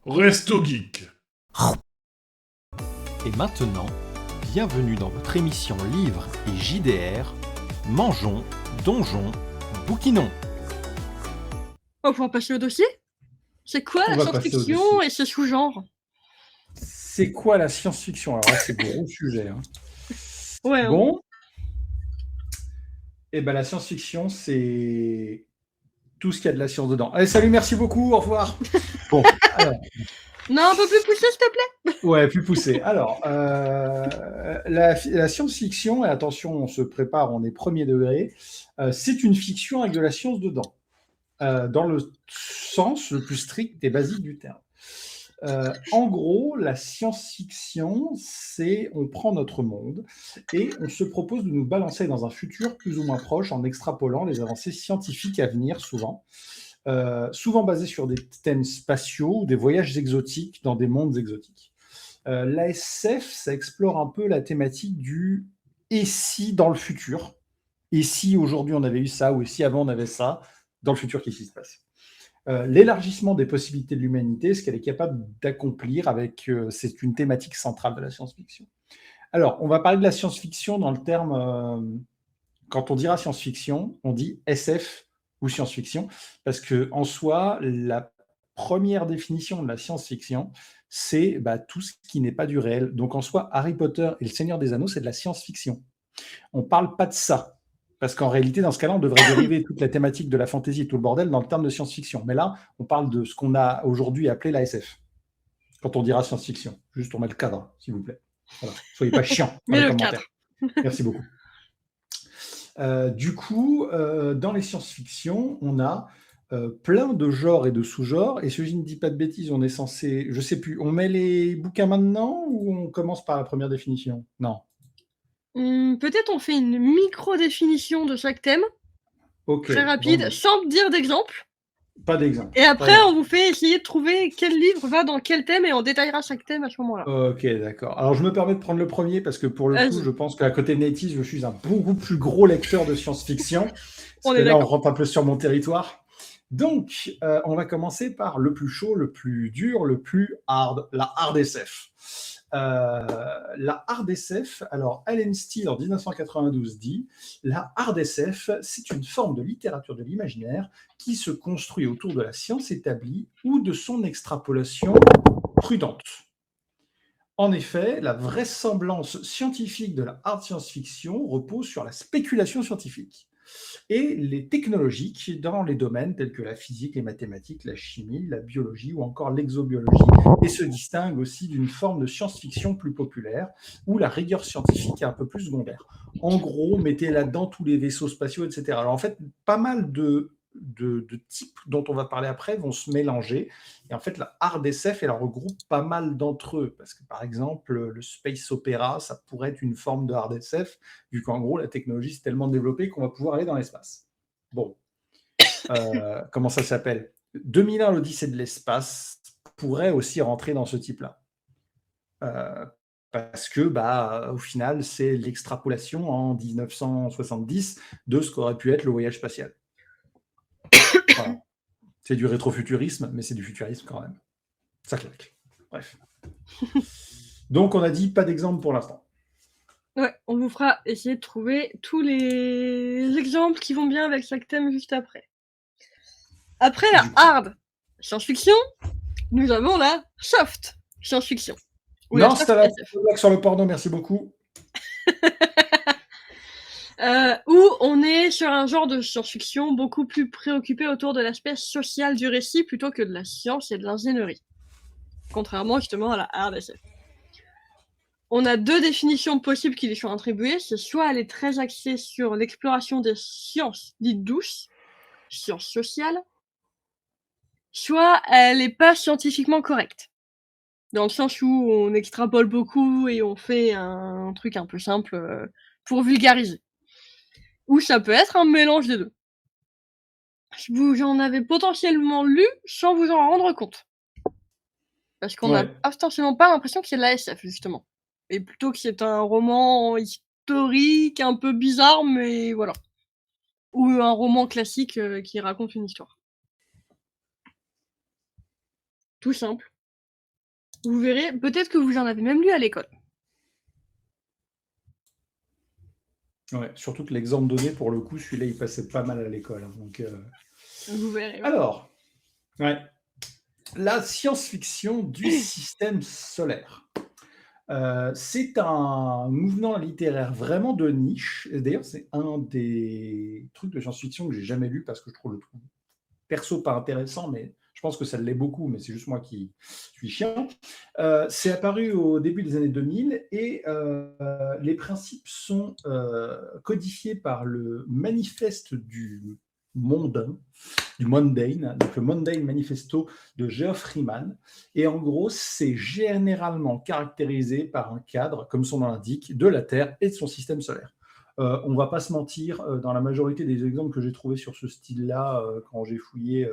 Resto Geek. Et maintenant, bienvenue dans votre émission Livres et JDR. Mangeons, donjons, bouquinons. On va pouvoir passer au dossier. C'est quoi On la va passer au science-fiction dossier. et ses sous-genres? C'est quoi la science-fiction? Alors là, c'est gros sujet. Hein. Ouais. hein. Bon. Et ben la science-fiction, c'est tout ce qu'il y a de la science dedans. Allez, salut, merci beaucoup, au revoir. Bon, alors, Non, un peu plus poussé, s'il te plaît. ouais, plus poussé. Alors, la science-fiction, et attention, on se prépare, on est premier degré, c'est une fiction avec de la science dedans, dans le sens le plus strict et basique du terme. En gros, la science-fiction, c'est on prend notre monde et on se propose de nous balancer dans un futur plus ou moins proche en extrapolant les avancées scientifiques à venir, souvent basées sur des thèmes spatiaux ou des voyages exotiques dans des mondes exotiques. La SF, ça explore un peu la thématique du et si dans le futur, et si aujourd'hui on avait eu ça, ou et si avant on avait ça, dans le futur, qu'est-ce qui se passe? L'élargissement des possibilités de l'humanité, ce qu'elle est capable d'accomplir c'est une thématique centrale de la science-fiction. Alors, on va parler de la science-fiction dans le terme, quand on dira science-fiction, on dit SF ou science-fiction, parce que en soi, la première définition de la science-fiction, c'est tout ce qui n'est pas du réel. Donc en soi, Harry Potter et le Seigneur des Anneaux, c'est de la science-fiction. On ne parle pas de ça. Parce qu'en réalité, dans ce cas-là, on devrait dériver toute la thématique de la fantaisie et tout le bordel dans le terme de science-fiction. Mais là, on parle de ce qu'on a aujourd'hui appelé la SF. Quand on dira science-fiction. Juste, on met le cadre, s'il vous plaît. Voilà. Soyez pas chiants dans Mais les le commentaires. Merci beaucoup. Du coup, dans les science-fiction, on a plein de genres et de sous-genres. Et si je ne dis pas de bêtises, on est censé... Je sais plus, on met les bouquins maintenant ou on commence par la première définition? Non. Peut-être on fait une micro-définition de chaque thème, Ok. très rapide, Bon, sans dire d'exemple. pas d'exemple. Et après, Très bien. on vous fait essayer de trouver quel livre va dans quel thème et on détaillera chaque thème à ce moment-là. Ok, d'accord. Alors, je me permets de prendre le premier parce que pour le coup, Vas-y. je pense qu'à côté de Native, je suis un beaucoup plus gros lecteur de science-fiction. On Parce est que là, on d'accord. rentre un peu sur mon territoire. Donc, on va commencer par le plus chaud, le plus dur, le plus hard, la hard SF. La hard SF, alors Allen Steele en 1992 dit la hard SF, c'est une forme de littérature de l'imaginaire qui se construit autour de la science établie ou de son extrapolation prudente. En effet, la vraisemblance scientifique de la hard science-fiction repose sur la spéculation scientifique et les technologiques dans les domaines tels que la physique, les mathématiques, la chimie, la biologie ou encore l'exobiologie, et se distingue aussi d'une forme de science-fiction plus populaire où la rigueur scientifique est un peu plus secondaire. En gros, mettez là-dedans tous les vaisseaux spatiaux, etc. Alors en fait, pas mal de types dont on va parler après vont se mélanger. Et en fait, la hard SF, elle regroupe pas mal d'entre eux. Parce que, par exemple, le space opéra, ça pourrait être une forme de hard SF, vu qu'en gros, la technologie s'est tellement développée qu'on va pouvoir aller dans l'espace. Bon. Comment ça s'appelle? 2001, l'Odyssée de l'espace pourrait aussi rentrer dans ce type-là. Parce que, au final, c'est l'extrapolation en 1970 de ce qu'aurait pu être le voyage spatial. Voilà. C'est du rétrofuturisme, mais c'est du futurisme quand même. Ça claque. Bref. Donc, on a dit pas d'exemple pour l'instant. Ouais, on vous fera essayer de trouver tous les exemples qui vont bien avec chaque thème juste après. Après la hard science-fiction, nous avons la soft science-fiction. Non, c'était la blague sur le porno, merci beaucoup. Où on est sur un genre de science-fiction beaucoup plus préoccupé autour de l'aspect social du récit plutôt que de la science et de l'ingénierie. Contrairement justement à la hard SF. On a deux définitions possibles qui lui sont attribuées. C'est soit elle est très axée sur l'exploration des sciences dites douces, sciences sociales, soit elle n'est pas scientifiquement correcte. Dans le sens où on extrapole beaucoup et on fait un truc un peu simple pour vulgariser. Ou ça peut être un mélange des deux. Vous en avez potentiellement lu sans vous en rendre compte. Parce qu'on n'a potentiellement pas l'impression que c'est de la SF, justement. Et plutôt que c'est un roman historique, un peu bizarre, mais voilà. Ou un roman classique qui raconte une histoire. Tout simple. Vous verrez, peut-être que vous en avez même lu à l'école. Ouais, surtout que l'exemple donné, pour le coup, celui-là, il passait pas mal à l'école, hein, donc, Vous verrez. Ouais. Alors, ouais. La science-fiction du système solaire. C'est un mouvement littéraire vraiment de niche. Et d'ailleurs, c'est un des trucs de science-fiction que j'ai jamais lu parce que je trouve le truc perso pas intéressant, mais je pense que ça l'est beaucoup, mais c'est juste moi qui suis chiant. C'est apparu au début des années 2000 et les principes sont codifiés par le manifeste du mondain, du Mundane, donc le Mundane Manifesto de Geoff Riemann. Et en gros, c'est généralement caractérisé par un cadre, comme son nom l'indique, de la Terre et de son système solaire. On ne va pas se mentir, dans la majorité des exemples que j'ai trouvés sur ce style-là, quand j'ai fouillé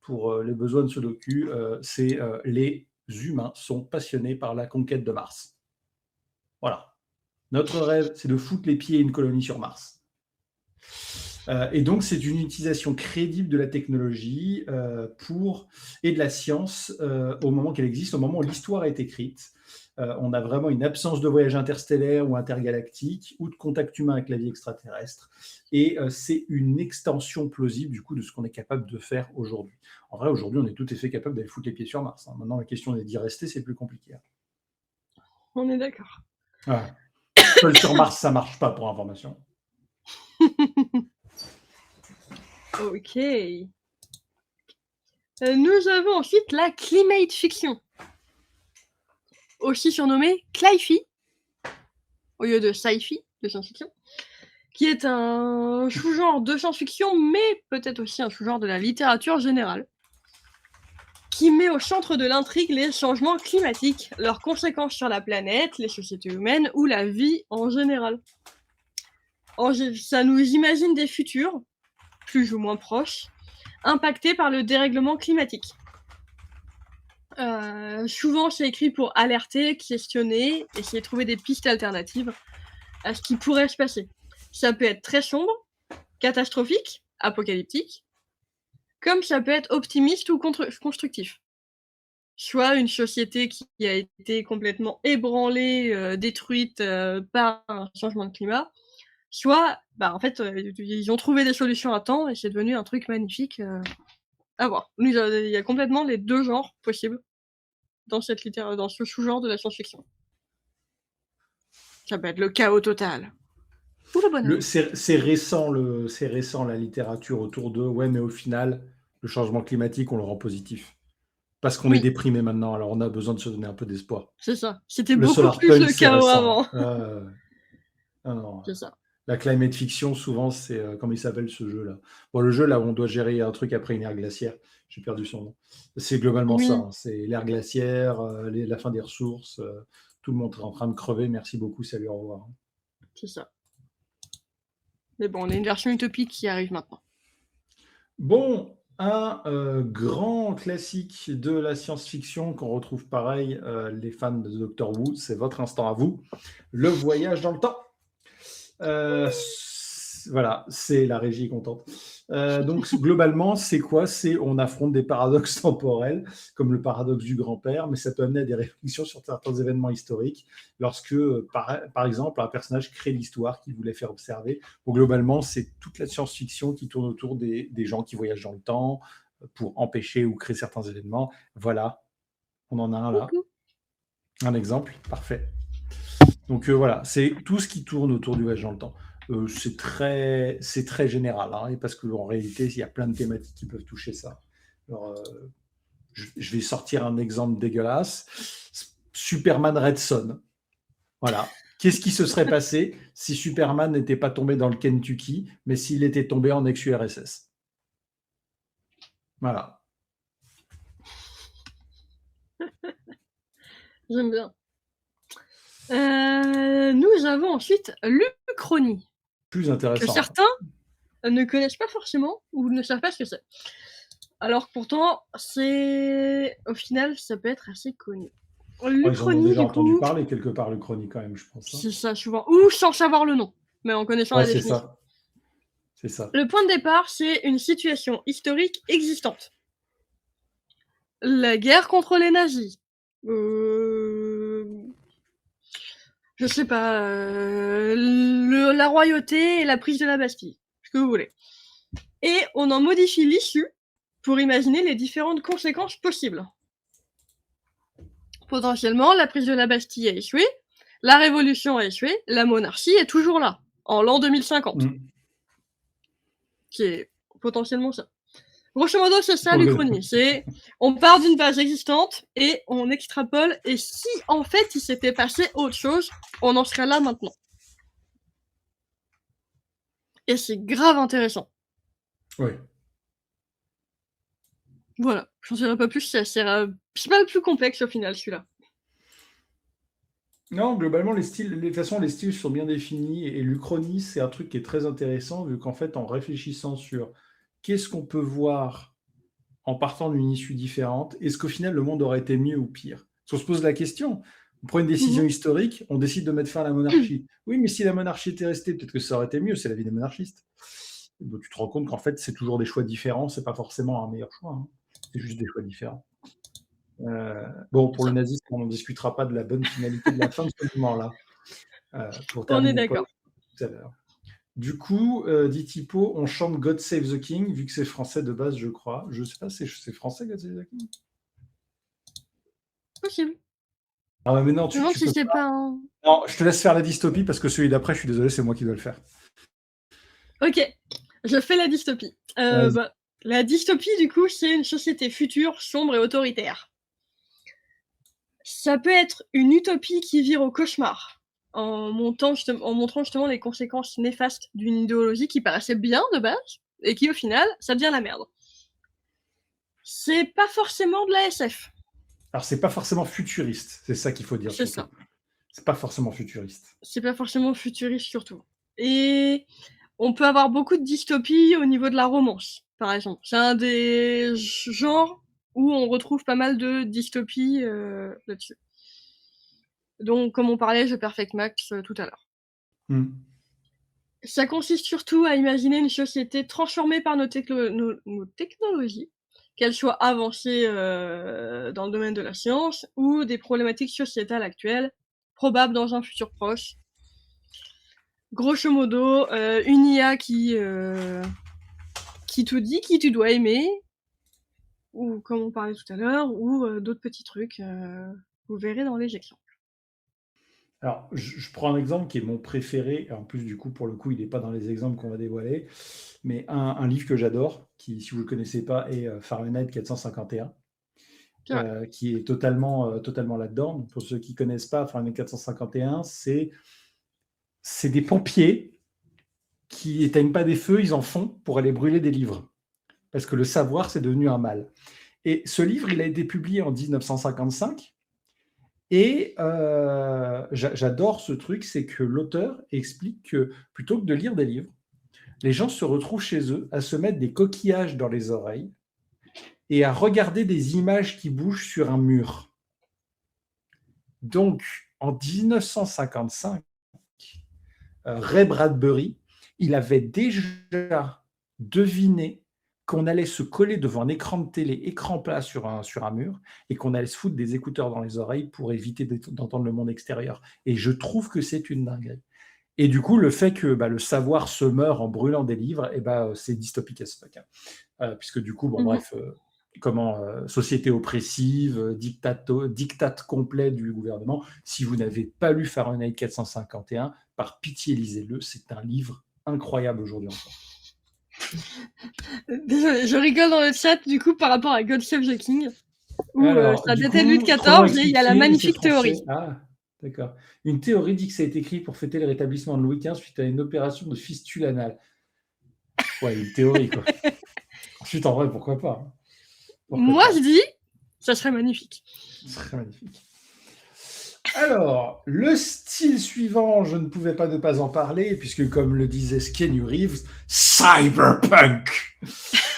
pour les besoins de ce docu, c'est les humains sont passionnés par la conquête de Mars. Voilà. Notre rêve, c'est de foutre les pieds à une colonie sur Mars. Et donc, c'est une utilisation crédible de la technologie et de la science au moment qu'elle existe, au moment où l'histoire est écrite. On a vraiment une absence de voyage interstellaire ou intergalactique ou de contact humain avec la vie extraterrestre. Et c'est une extension plausible du coup de ce qu'on est capable de faire aujourd'hui. En vrai, aujourd'hui, on est tout à fait capable d'aller foutre les pieds sur Mars. Hein. Maintenant, la question est d'y rester, c'est plus compliqué. On est d'accord. Ouais. Seul sur Mars, ça marche pas pour information. Ok. Nous avons ensuite la climate fiction, aussi surnommée cli-fi, au lieu de sci-fi, de science-fiction, qui est un sous-genre de science-fiction, mais peut-être aussi un sous-genre de la littérature générale, qui met au centre de l'intrigue les changements climatiques, leurs conséquences sur la planète, les sociétés humaines ou la vie en général. Ça nous imagine des futurs, plus ou moins proches, impactés par le dérèglement climatique. Souvent, c'est écrit pour alerter, questionner, essayer de trouver des pistes alternatives à ce qui pourrait se passer. Ça peut être très sombre, catastrophique, apocalyptique, comme ça peut être optimiste ou constructif. Soit une société qui a été complètement ébranlée, détruite par un changement de climat, soit, en fait, ils ont trouvé des solutions à temps et c'est devenu un truc magnifique à voir. Il y a complètement les deux genres possibles dans dans ce sous-genre de la science-fiction. Ça peut être le chaos total. Ou le bonheur. C'est récent, la littérature autour d'eux. Ouais, mais au final, le changement climatique, on le rend positif. Parce qu'on est déprimé maintenant, alors on a besoin de se donner un peu d'espoir. C'est ça. C'était beaucoup plus le chaos avant. Non. C'est ça. La climate fiction, souvent, c'est comment il s'appelle ce jeu-là? Bon, le jeu là où on doit gérer un truc après une ère glaciaire. J'ai perdu son nom. C'est globalement ça. Hein. C'est l'ère glaciaire, la fin des ressources. Tout le monde est en train de crever. Merci beaucoup. Salut, au revoir. C'est ça. Mais bon, on a une version utopique qui arrive maintenant. Bon, un grand classique de la science-fiction qu'on retrouve pareil, les fans de Doctor Who, c'est votre instant à vous, le voyage dans le temps. Voilà, c'est la régie contente. Donc globalement, c'est quoi? On affronte des paradoxes temporels, comme le paradoxe du grand-père, mais ça peut amener à des réflexions sur certains événements historiques, lorsque, par exemple, un personnage crée l'histoire qu'il voulait faire observer. Donc globalement, c'est toute la science-fiction qui tourne autour des gens qui voyagent dans le temps pour empêcher ou créer certains événements. Voilà, on en a un là. Un exemple, parfait. Donc voilà, c'est tout ce qui tourne autour du voyage dans le temps. C'est très général, hein, parce qu'en réalité, il y a plein de thématiques qui peuvent toucher ça. Alors, je vais sortir un exemple dégueulasse. Superman Red Son. Voilà. Qu'est-ce qui se serait passé si Superman n'était pas tombé dans le Kentucky, mais s'il était tombé en ex-URSS? Voilà. J'aime bien. Nous avons ensuite l'Uchronie. Plus intéressant. Que certains ne connaissent pas forcément ou ne savent pas ce que c'est. Alors pourtant, au final, ça peut être assez connu. Ils ont déjà entendu parler quelque part, l'Uchronie quand même, je pense. Hein. C'est ça, souvent. Ou sans savoir le nom, mais en connaissant la définition. C'est ça. Le point de départ, c'est une situation historique existante. La guerre contre les nazis, Je sais pas, la royauté et la prise de la Bastille, ce que vous voulez. Et on en modifie l'issue pour imaginer les différentes conséquences possibles. Potentiellement, la prise de la Bastille a échoué, la révolution a échoué, la monarchie est toujours là, en l'an 2050. Qui est potentiellement ça. Grosso modo, c'est ça l'Uchronie. C'est, on part d'une base existante et on extrapole. Et si, en fait, il s'était passé autre chose, on en serait là maintenant. Et c'est grave intéressant. Oui. Voilà. J'en dirai pas plus, c'est pas le plus complexe au final, celui-là. Non, globalement, les styles sont bien définis et l'Uchronie, c'est un truc qui est très intéressant vu qu'en fait, en réfléchissant sur qu'est-ce qu'on peut voir en partant d'une issue différente, est-ce qu'au final, le monde aurait été mieux ou pire? Parce qu'on se pose la question. On prend une décision historique, on décide de mettre fin à la monarchie. Oui, mais si la monarchie était restée, peut-être que ça aurait été mieux, c'est la vie des monarchistes. Donc, tu te rends compte qu'en fait, c'est toujours des choix différents, c'est pas forcément un meilleur choix, hein. C'est juste des choix différents. Bon, pour le nazisme, on n'en discutera pas de la bonne finalité de la fin de ce mouvement-là. Pour On est terminer d'accord. tout à l'heure. Du coup, dit Tipo, on chante God Save the King, vu que c'est français de base, je crois. Je sais pas, c'est français God Save the King? Possible. Ah ouais, mais non, Je me demande si peux c'est pas. pas un... Non, je te laisse faire la dystopie parce que celui d'après, je suis désolé, c'est moi qui dois le faire. Ok, je fais la dystopie. Vas-y. La dystopie, du coup, c'est une société future, sombre et autoritaire. Ça peut être une utopie qui vire au cauchemar, en montrant justement les conséquences néfastes d'une idéologie qui paraissait bien de base, et qui au final, ça devient la merde. C'est pas forcément de la SF. Alors, c'est pas forcément futuriste, c'est ça qu'il faut dire. C'est surtout. ça. C'est pas forcément futuriste. C'est pas forcément futuriste surtout. Et on peut avoir beaucoup de dystopies au niveau de la romance, par exemple. C'est un des genres où on retrouve pas mal de dystopies là-dessus. Donc, comme on parlait, The Perfect Match tout à l'heure. Ça consiste surtout à imaginer une société transformée par nos technologies, qu'elles soient avancées dans le domaine de la science ou des problématiques sociétales actuelles, probables dans un futur proche. Grosso modo, une IA qui te dit qui tu dois aimer, ou comme on parlait tout à l'heure, ou d'autres petits trucs, vous verrez dans les exemples. Alors, je prends un exemple qui est mon préféré. En plus, du coup, pour le coup, il n'est pas dans les exemples qu'on va dévoiler. Mais un livre que j'adore, qui, si vous ne le connaissez pas, est Fahrenheit 451, qui est totalement là-dedans. Donc, pour ceux qui ne connaissent pas, Fahrenheit 451, c'est des pompiers qui n'éteignent pas des feux, ils en font pour aller brûler des livres. Parce que le savoir, c'est devenu un mal. Et ce livre, il a été publié en 1955. Et j'adore ce truc, c'est que l'auteur explique que plutôt que de lire des livres, les gens se retrouvent chez eux à se mettre des coquillages dans les oreilles et à regarder des images qui bougent sur un mur. Donc, en 1955, Ray Bradbury, il avait déjà deviné qu'on allait se coller devant un écran de télé, écran plat sur un mur, et qu'on allait se foutre des écouteurs dans les oreilles pour éviter d'entendre le monde extérieur. Et je trouve que c'est une dinguerie. Et du coup, le fait que le savoir se meurt en brûlant des livres, c'est dystopique as fuck. Puisque du coup, bref, société oppressive, diktat complet du gouvernement. Si vous n'avez pas lu Fahrenheit 451, par pitié, lisez-le. C'est un livre incroyable aujourd'hui encore. Désolé, je rigole dans le chat du coup par rapport à God Save the King, où ça du datait de coup, 2014 et il y a la trop magnifique expliqué, c'est théorie. français. Ah, d'accord. Une théorie dit que ça a été écrit pour fêter le rétablissement de Louis XV suite à une opération de fistule anale. Ouais, une théorie, quoi. Ensuite, en vrai, pourquoi pas, hein. Moi, je dis, ça serait magnifique. Ce serait magnifique. Alors, le style suivant, je ne pouvais pas ne pas en parler, puisque comme le disait Keanu Reeves, cyberpunk.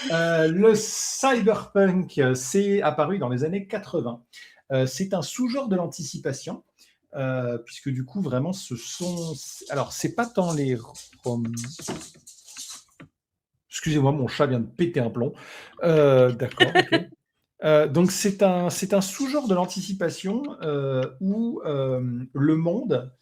Le cyberpunk, c'est apparu dans les années 80. C'est un sous-genre de l'anticipation, puisque du coup, vraiment, ce sont... Alors, c'est pas tant les... Excusez-moi, mon chat vient de péter un plomb. D'accord, ok. Donc c'est un sous-genre de l'anticipation où le monde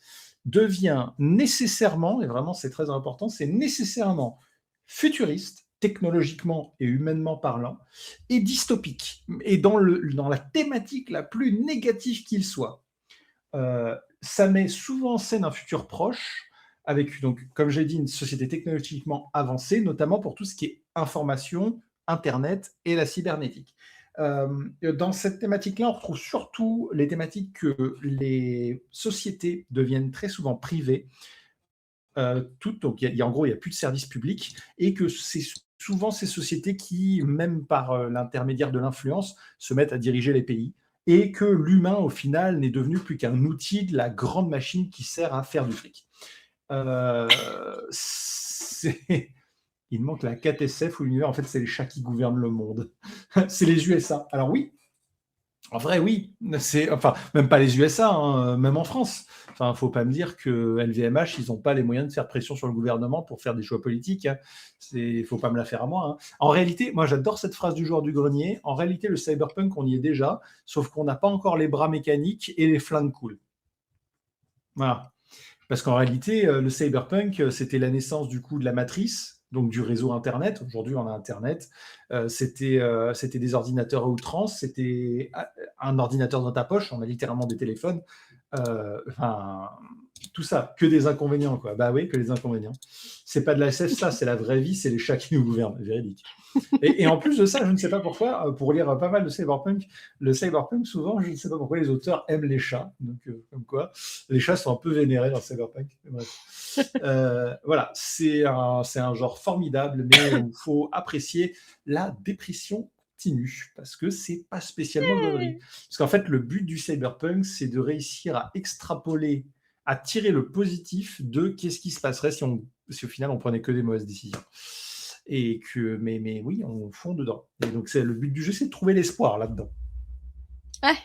devient nécessairement, et vraiment c'est très important, c'est nécessairement futuriste, technologiquement et humainement parlant, et dystopique, et dans la thématique la plus négative qu'il soit. Ça met souvent en scène un futur proche, avec, donc, comme j'ai dit, une société technologiquement avancée, notamment pour tout ce qui est information, Internet et la cybernétique. Dans cette thématique-là, on retrouve surtout les thématiques que les sociétés deviennent très souvent privées, donc en gros, il n'y a plus de services publics, et que c'est souvent ces sociétés qui, même par l'intermédiaire de l'influence, se mettent à diriger les pays, et que l'humain, au final, n'est devenu plus qu'un outil de la grande machine qui sert à faire du fric. Il manque la 4SF ou l'univers, en fait, c'est les chats qui gouvernent le monde. C'est les USA. Alors oui, en vrai, oui. Enfin, même pas les USA, hein, même en France. Enfin, faut pas me dire que LVMH, ils n'ont pas les moyens de faire pression sur le gouvernement pour faire des choix politiques. Hein. Faut pas me la faire à moi. Hein. En réalité, moi, j'adore cette phrase du joueur du grenier. En réalité, le cyberpunk, on y est déjà, sauf qu'on n'a pas encore les bras mécaniques et les flingues cool. Voilà. Parce qu'en réalité, le cyberpunk, c'était la naissance du coup de la matrice, donc du réseau Internet. Aujourd'hui, on a Internet. C'était des ordinateurs à outrance. C'était un ordinateur dans ta poche. On a littéralement des téléphones. Enfin, tout ça, que des inconvénients, quoi. Bah oui, que des inconvénients. C'est pas de la SF, ça, c'est la vraie vie, c'est les chats qui nous gouvernent, véridique. Et en plus de ça, je ne sais pas pourquoi, pour lire pas mal de cyberpunk, le cyberpunk, souvent, je ne sais pas pourquoi les auteurs aiment les chats. Donc, comme quoi, les chats sont un peu vénérés dans le cyberpunk. Bref. Voilà, c'est un genre formidable, mais où il faut apprécier la dépression continue, parce que c'est pas spécialement gaulerie. Parce qu'en fait, le but du cyberpunk, c'est de réussir à extrapoler, à tirer le positif de qu'est-ce qui se passerait si au final on prenait que des mauvaises décisions. Et que, mais oui, on fond dedans. Et donc, le but du jeu, c'est de trouver l'espoir là-dedans. Ouais.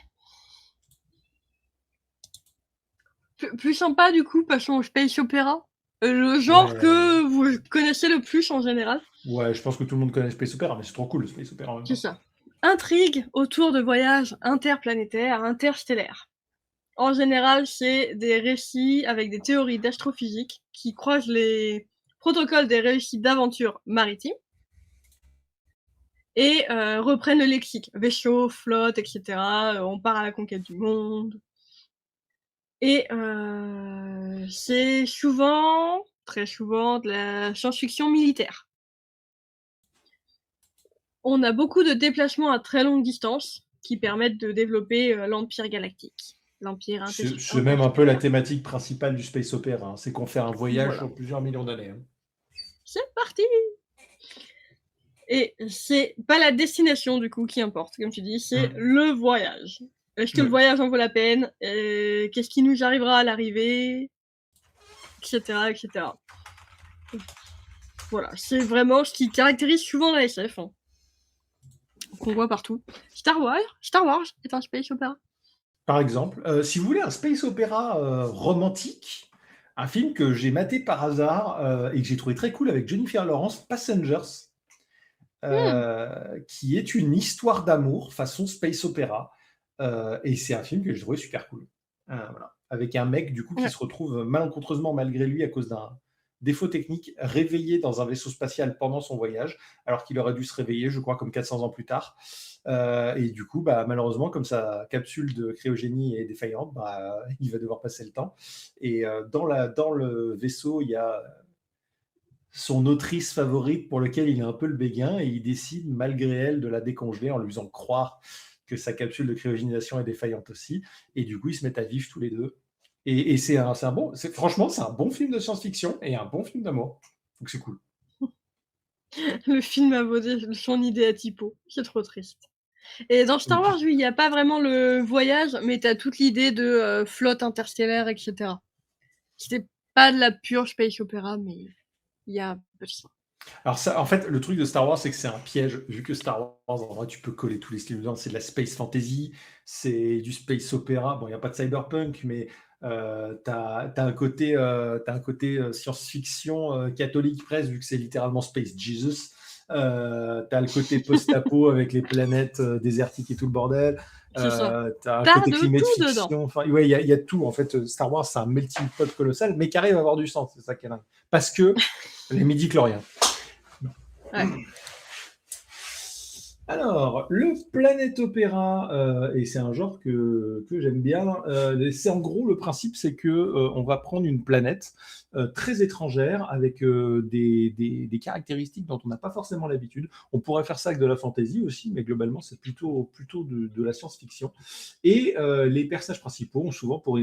Plus sympa, du coup, passons au space opéra. Le genre que vous connaissez le plus en général. Ouais, je pense que tout le monde connaît Space Opera, mais c'est trop cool le Space Opera en même temps. C'est ça. Intrigue autour de voyages interplanétaires, interstellaires. En général, c'est des récits avec des théories d'astrophysique qui croisent les protocoles des récits d'aventure maritime et reprennent le lexique. Vaisseau, flotte, etc. On part à la conquête du monde. Et c'est souvent, très souvent, de la science-fiction militaire. On a beaucoup de déplacements à très longue distance qui permettent de développer l'Empire galactique. L'Empire C'est même un peu la thématique principale du Space Opera, hein. C'est qu'on fait un voyage sur plusieurs millions d'années. Hein. C'est parti! Et c'est pas la destination, du coup, qui importe, comme tu dis, c'est le voyage. Est-ce que le voyage en vaut la peine? Qu'est-ce qui nous arrivera à l'arrivée? Etc., etc. Voilà, c'est vraiment ce qui caractérise souvent la SF, hein, qu'on voit partout. Star Wars est un space opéra. Par exemple, si vous voulez un space opéra romantique, un film que j'ai maté par hasard et que j'ai trouvé très cool avec Jennifer Lawrence, Passengers, qui est une histoire d'amour façon space opéra. Et c'est un film que j'ai trouvé super cool. Voilà. Avec un mec du coup qui se retrouve malencontreusement malgré lui à cause d'un défaut technique réveillé dans un vaisseau spatial pendant son voyage, alors qu'il aurait dû se réveiller, je crois, comme 400 ans plus tard. Et du coup, malheureusement, comme sa capsule de cryogénie est défaillante, il va devoir passer le temps. Et dans le vaisseau, il y a son autrice favorite pour lequel il est un peu le béguin, et il décide, malgré elle, de la décongeler en lui faisant croire que sa capsule de cryogénisation est défaillante aussi. Et du coup, ils se mettent à vivre tous les deux. Et franchement, c'est un bon film de science-fiction et un bon film d'amour. Donc c'est cool. Le film a volé son idée à typo. C'est trop triste. Et dans Star Wars, oui, il n'y a pas vraiment le voyage, mais t'as toute l'idée de flotte interstellaire, etc. C'était pas de la pure space opéra, mais il y a un peu de ça. Alors ça, en fait, le truc de Star Wars, c'est que c'est un piège, vu que Star Wars, en vrai, tu peux coller tous les styles dedans. C'est de la space fantasy, c'est du space opéra. Bon, il n'y a pas de cyberpunk, mais t'as un côté science-fiction catholique presque, vu que c'est littéralement Space Jesus. T'as le côté post-apo avec les planètes désertiques et tout le bordel. C'est ça. T'as un T'as côté de climat de tout dedans. fiction. Enfin, ouais, il y a tout. En fait, Star Wars, c'est un melting pot colossal, mais qui arrive à avoir du sens. C'est ça qui est dingue. Parce que les midi-chloriens. Ouais. Alors, le Planet Opera, et c'est un genre que j'aime bien, c'est en gros le principe, c'est que on va prendre une planète très étrangère avec des caractéristiques dont on n'a pas forcément l'habitude. On pourrait faire ça avec de la fantasy aussi, mais globalement c'est plutôt de la science-fiction. Et les personnages principaux ont souvent pour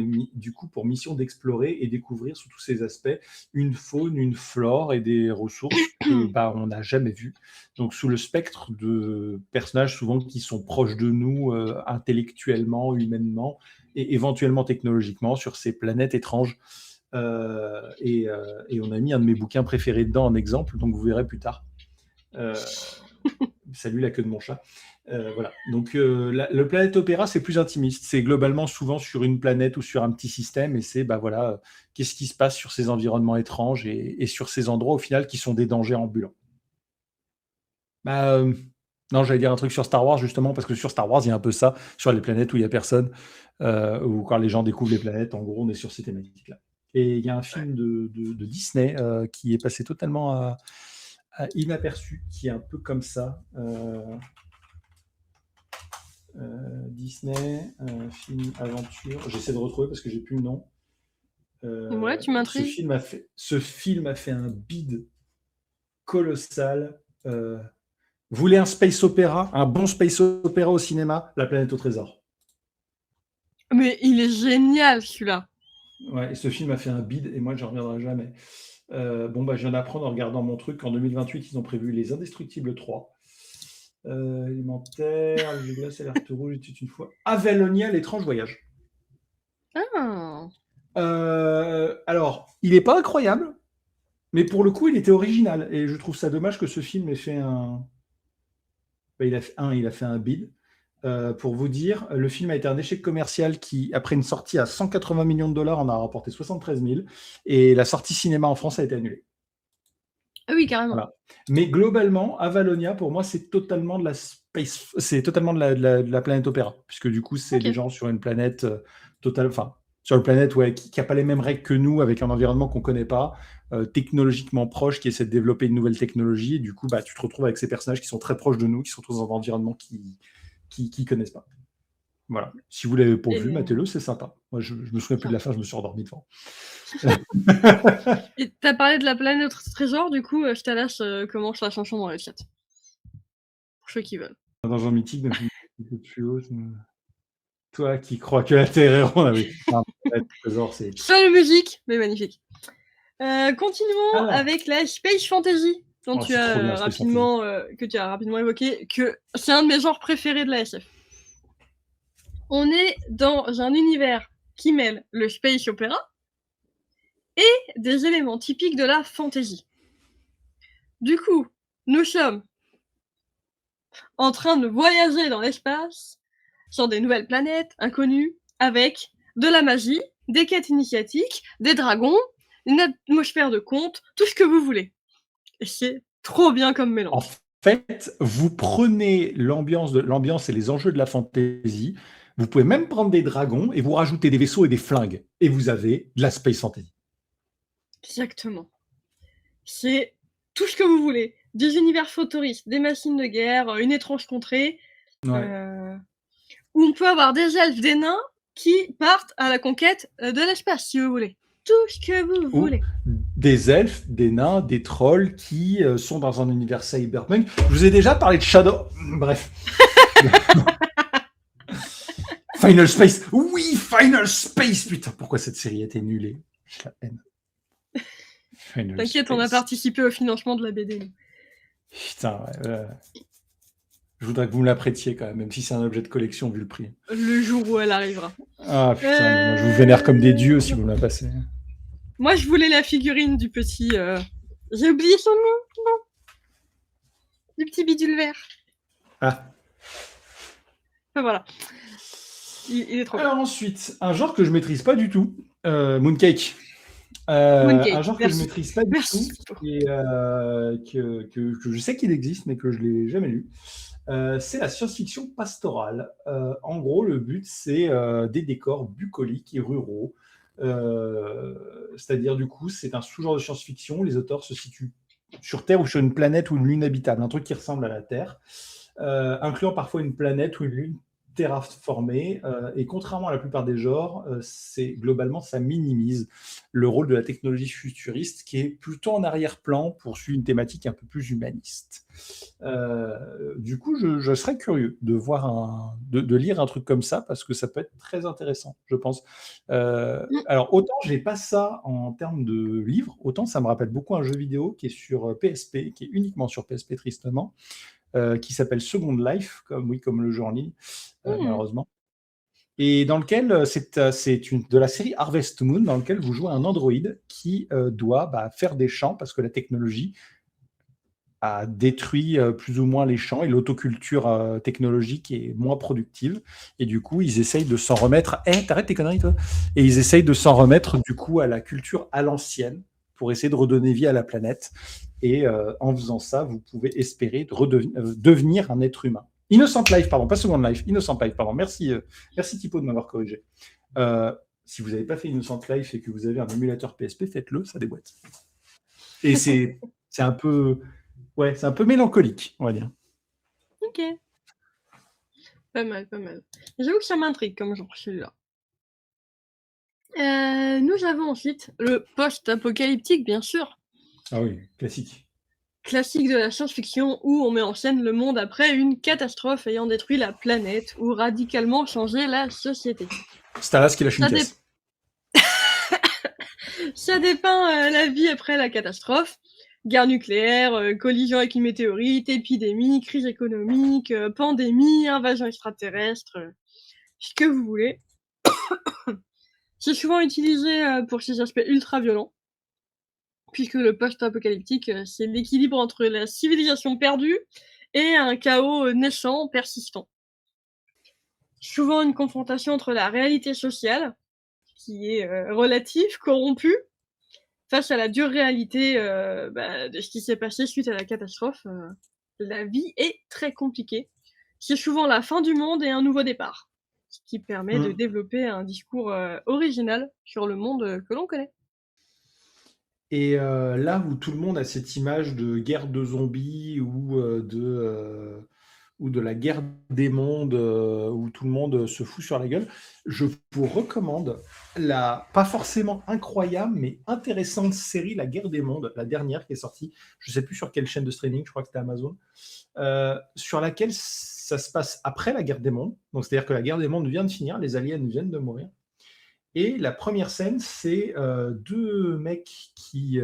mission d'explorer et découvrir sous tous ces aspects une faune, une flore et des ressources que on n'a jamais vues. Donc sous le spectre de personnages souvent qui sont proches de nous intellectuellement, humainement et éventuellement technologiquement sur ces planètes étranges. Et on a mis un de mes bouquins préférés dedans en exemple, donc vous verrez plus tard. Salut la queue de mon chat. Voilà. Donc le Planète Opéra, c'est plus intimiste. C'est globalement souvent sur une planète ou sur un petit système, et c'est qu'est-ce qui se passe sur ces environnements étranges et sur ces endroits au final qui sont des dangers ambulants. Non, j'allais dire un truc sur Star Wars justement, parce que sur Star Wars, il y a un peu ça, sur les planètes où il n'y a personne, ou quand les gens découvrent les planètes, en gros, on est sur ces thématiques-là. Et il y a un film de Disney qui est passé totalement à inaperçu, qui est un peu comme ça. Disney, film aventure. J'essaie de retrouver parce que j'ai plus le nom. Ouais, tu m'intrigues. Ce film a fait un bide colossal. Vous voulez un space opéra, un bon space opéra au cinéma, La Planète au Trésor. Mais il est génial celui-là. Ouais, et ce film a fait un bide et moi je ne reviendrai jamais. Je viens d'apprendre en regardant mon truc qu'en 2028 ils ont prévu Les Indestructibles 3. Élémentaire, Le glace alerte rouge, était une fois. Avalonia, l'étrange voyage. Ah. Alors, il n'est pas incroyable, mais pour le coup, il était original. Et je trouve ça dommage que ce film ait fait un. Il a fait un bid. Pour vous dire, le film a été un échec commercial qui, après une sortie à 180 millions de dollars, en a rapporté 73 000. Et la sortie cinéma en France a été annulée. Ah oui, carrément. Voilà. Mais globalement, Avalonia, pour moi, c'est totalement de la space, c'est totalement de la planète opéra, puisque du coup, c'est des gens sur une planète sur une planète qui n'a pas les mêmes règles que nous, avec un environnement qu'on ne connaît pas, technologiquement proche, qui essaie de développer une nouvelle technologie. Et du coup, tu te retrouves avec ces personnages qui sont très proches de nous, qui se retrouvent dans un environnement qui connaissent pas. Voilà. Si vous l'avez pas vu, matez-le, c'est sympa. Moi, je me souviens plus de la fin, je me suis endormi devant. Et t'as parlé de La Planète au Trésor, du coup, je te laisse commence la chanson dans le chat. Pour ceux qui veulent. Dans un mythique, d'un film plus haut. Toi qui crois que la Terre est ronde, oui. Trésor, c'est. Seule musique, mais magnifique. Continuons avec la Space Fantasy, dont tu as rapidement évoqué, que c'est un de mes genres préférés de la SF. On est dans un univers qui mêle le space opéra et des éléments typiques de la fantasy. Du coup, nous sommes en train de voyager dans l'espace, sur des nouvelles planètes inconnues, avec de la magie, des quêtes initiatiques, des dragons, une atmosphère de conte, tout ce que vous voulez. Et c'est trop bien comme mélange. En fait, vous prenez l'ambiance et les enjeux de la fantasy, vous pouvez même prendre des dragons et vous rajoutez des vaisseaux et des flingues. Et vous avez de la space fantasy. Exactement. C'est tout ce que vous voulez. Des univers futuristes, des machines de guerre, une étrange contrée, où on peut avoir des elfes, des nains qui partent à la conquête de l'espace, si vous voulez. Tout ce que vous voulez. Des elfes, des nains, des trolls qui sont dans un univers cyberpunk. Je vous ai déjà parlé de Shadow. Bref. Final Space. Oui, Final Space. Putain, pourquoi cette série a été nullée? Je la haine. T'inquiète, on a participé au financement de la BD. Putain, je voudrais que vous me la prêtiez quand même si c'est un objet de collection vu le prix. Le jour où elle arrivera. Ah putain, moi, je vous vénère comme des dieux si vous me la passez. Moi, je voulais la figurine du petit... J'ai oublié son nom, non. Du petit bidule vert. Ah. Enfin, voilà. Il est trop Alors ensuite, un genre que je maîtrise pas du tout, Mooncake. Mooncake, Un genre que je merci. maîtrise pas du Merci. tout et que je sais qu'il existe, mais que je l'ai jamais lu. C'est la science-fiction pastorale. En gros, le but, c'est des décors bucoliques et ruraux. C'est-à-dire, du coup, c'est un sous-genre de science-fiction. Les auteurs se situent sur Terre ou sur une planète ou une lune habitable, un truc qui ressemble à la Terre, incluant parfois une planète ou une lune terraformée. Et contrairement à la plupart des genres, globalement, ça minimise le rôle de la technologie futuriste qui est plutôt en arrière-plan pour suivre une thématique un peu plus humaniste. Du coup, je serais curieux de voir de lire un truc comme ça parce que ça peut être très intéressant, je pense. Alors, autant j'ai pas ça en termes de livres, autant ça me rappelle beaucoup un jeu vidéo qui est sur PSP, qui est uniquement sur PSP tristement, qui s'appelle Second Life, comme le jeu en ligne, malheureusement. Et dans lequel c'est de la série Harvest Moon, dans lequel vous jouez un androïde qui doit faire des champs parce que la technologie a détruit plus ou moins les champs et l'autoculture technologique est moins productive. Et du coup, ils essayent de s'en remettre. T'arrêtes tes conneries, toi. Et ils essayent de s'en remettre, du coup, à la culture à l'ancienne pour essayer de redonner vie à la planète. Et en faisant ça, vous pouvez espérer devenir un être humain. Innocent Life, pardon, pas Second Life. Innocent Life, pardon. Merci Thibaut de m'avoir corrigé. Si vous n'avez pas fait Innocent Life et que vous avez un émulateur PSP, faites-le, ça déboîte. Et c'est un peu... Ouais, c'est un peu mélancolique, on va dire. Ok. Pas mal, pas mal. J'avoue que ça m'intrigue comme genre celui-là. Nous avons ensuite le post-apocalyptique, bien sûr. Ah oui, classique. Classique de la science-fiction où on met en scène le monde après une catastrophe ayant détruit la planète ou radicalement changé la société. Stalas qui lâche une Ça caisse. Ça dépeint la vie après la catastrophe. Guerre nucléaire, collision avec une météorite, épidémie, crise économique, pandémie, invasion extraterrestre, ce que vous voulez. C'est souvent utilisé pour ses aspects ultra violents, puisque le post-apocalyptique, c'est l'équilibre entre la civilisation perdue et un chaos naissant, persistant. Souvent une confrontation entre la réalité sociale, qui est relative, corrompue, face à la dure réalité de ce qui s'est passé suite à la catastrophe. La vie est très compliquée. C'est souvent la fin du monde et un nouveau départ, ce qui permet de développer un discours original sur le monde que l'on connaît. Et là où tout le monde a cette image de guerre de zombies ou de la guerre des mondes où tout le monde se fout sur la gueule, je vous recommande la, pas forcément incroyable, mais intéressante série La Guerre des Mondes, la dernière qui est sortie, je ne sais plus sur quelle chaîne de streaming, je crois que c'était Amazon, sur laquelle ça se passe après la guerre des mondes. Donc, c'est-à-dire que la guerre des mondes vient de finir, les aliens viennent de mourir. Et la première scène, c'est deux mecs qui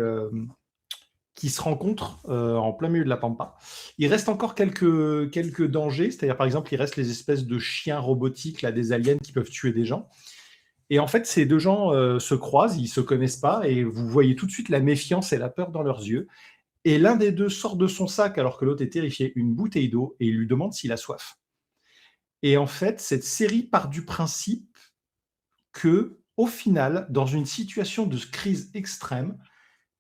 se rencontrent en plein milieu de la pampa. Il reste encore quelques dangers, c'est-à-dire par exemple, il reste les espèces de chiens robotiques, là, des aliens qui peuvent tuer des gens. Et en fait, ces deux gens se croisent, ils ne se connaissent pas, et vous voyez tout de suite la méfiance et la peur dans leurs yeux. Et l'un des deux sort de son sac, alors que l'autre est terrifié, une bouteille d'eau, et il lui demande s'il a soif. Et en fait, cette série part du principe que, au final, dans une situation de crise extrême,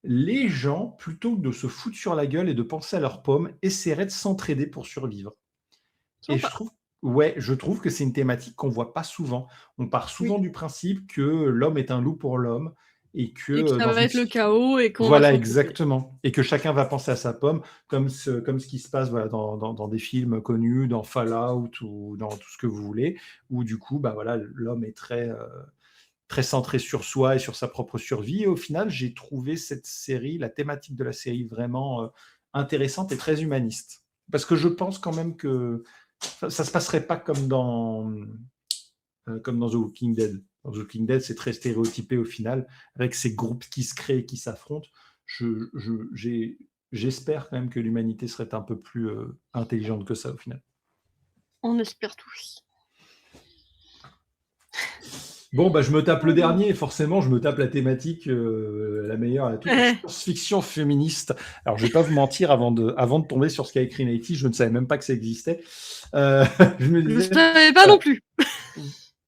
les gens, plutôt que de se foutre sur la gueule et de penser à leurs pommes, essaieraient de s'entraider pour survivre. Et je trouve que c'est une thématique qu'on voit pas souvent. On part souvent du principe que l'homme est un loup pour l'homme et que ça va être le chaos et qu'on voilà, exactement. Et que chacun va penser à sa pomme, comme ce qui se passe dans des films connus, dans Fallout ou dans tout ce que vous voulez, où du coup, l'homme est très centré sur soi et sur sa propre survie. Et au final, j'ai trouvé la thématique de la série vraiment intéressante et très humaniste. Parce que je pense quand même que ça se passerait pas comme dans The Walking Dead. Dans The Walking Dead, c'est très stéréotypé au final, avec ces groupes qui se créent et qui s'affrontent. J'espère quand même que l'humanité serait un peu plus intelligente que ça au final. On espère tous. Bon, je me tape le dernier, forcément, je me tape la thématique la meilleure, la science-fiction féministe. Alors, je vais pas vous mentir, avant de tomber sur ce qu'a écrit Nighty, je ne savais même pas que ça existait. Je ne savais pas non plus.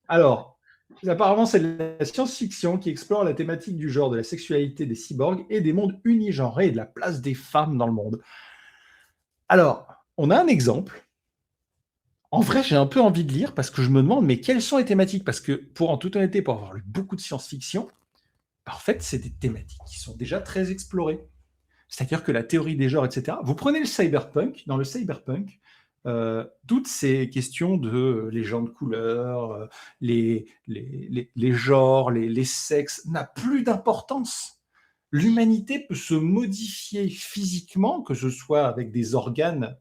Alors, Apparemment, c'est de la science-fiction qui explore la thématique du genre, de la sexualité des cyborgs et des mondes unigenrés et de la place des femmes dans le monde. Alors, on a un exemple. En vrai, j'ai un peu envie de lire parce que je me demande, mais quelles sont les thématiques? Parce que, en toute honnêteté, pour avoir lu beaucoup de science-fiction, en fait, c'est des thématiques qui sont déjà très explorées. C'est-à-dire que la théorie des genres, etc. Vous prenez le cyberpunk, dans le cyberpunk, toutes ces questions de les gens de couleur, les genres, les sexes, n'a plus d'importance. L'humanité peut se modifier physiquement, que ce soit avec des organes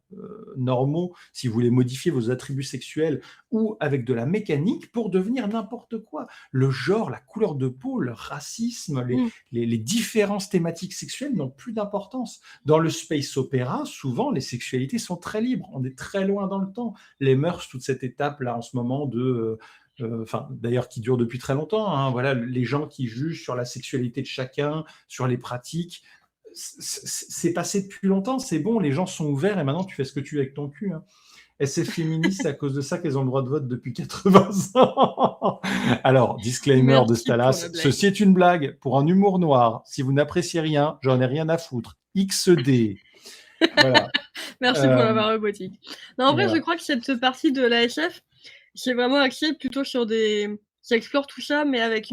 normaux, si vous voulez modifier vos attributs sexuels, ou avec de la mécanique pour devenir n'importe quoi. Le genre, la couleur de peau, le racisme, les différences thématiques sexuelles n'ont plus d'importance. Dans le space opéra, souvent, les sexualités sont très libres. On est très loin dans le temps. Les mœurs, toute cette étape-là, en ce moment, d'ailleurs, qui dure depuis très longtemps. Hein, voilà, les gens qui jugent sur la sexualité de chacun, sur les pratiques, c'est passé depuis longtemps. C'est bon, les gens sont ouverts et maintenant, tu fais ce que tu veux avec ton cul. Hein. SF féministe, c'est à cause de ça qu'elles ont le droit de vote depuis 80 ans. Alors, disclaimer de Stalas, ceci est une blague pour un humour noir. Si vous n'appréciez rien, j'en ai rien à foutre. XD. Voilà. Merci pour la barre robotique. Non, en vrai, voilà. Je crois que cette partie de la SF, c'est vraiment axé plutôt sur ça explore tout ça, mais avec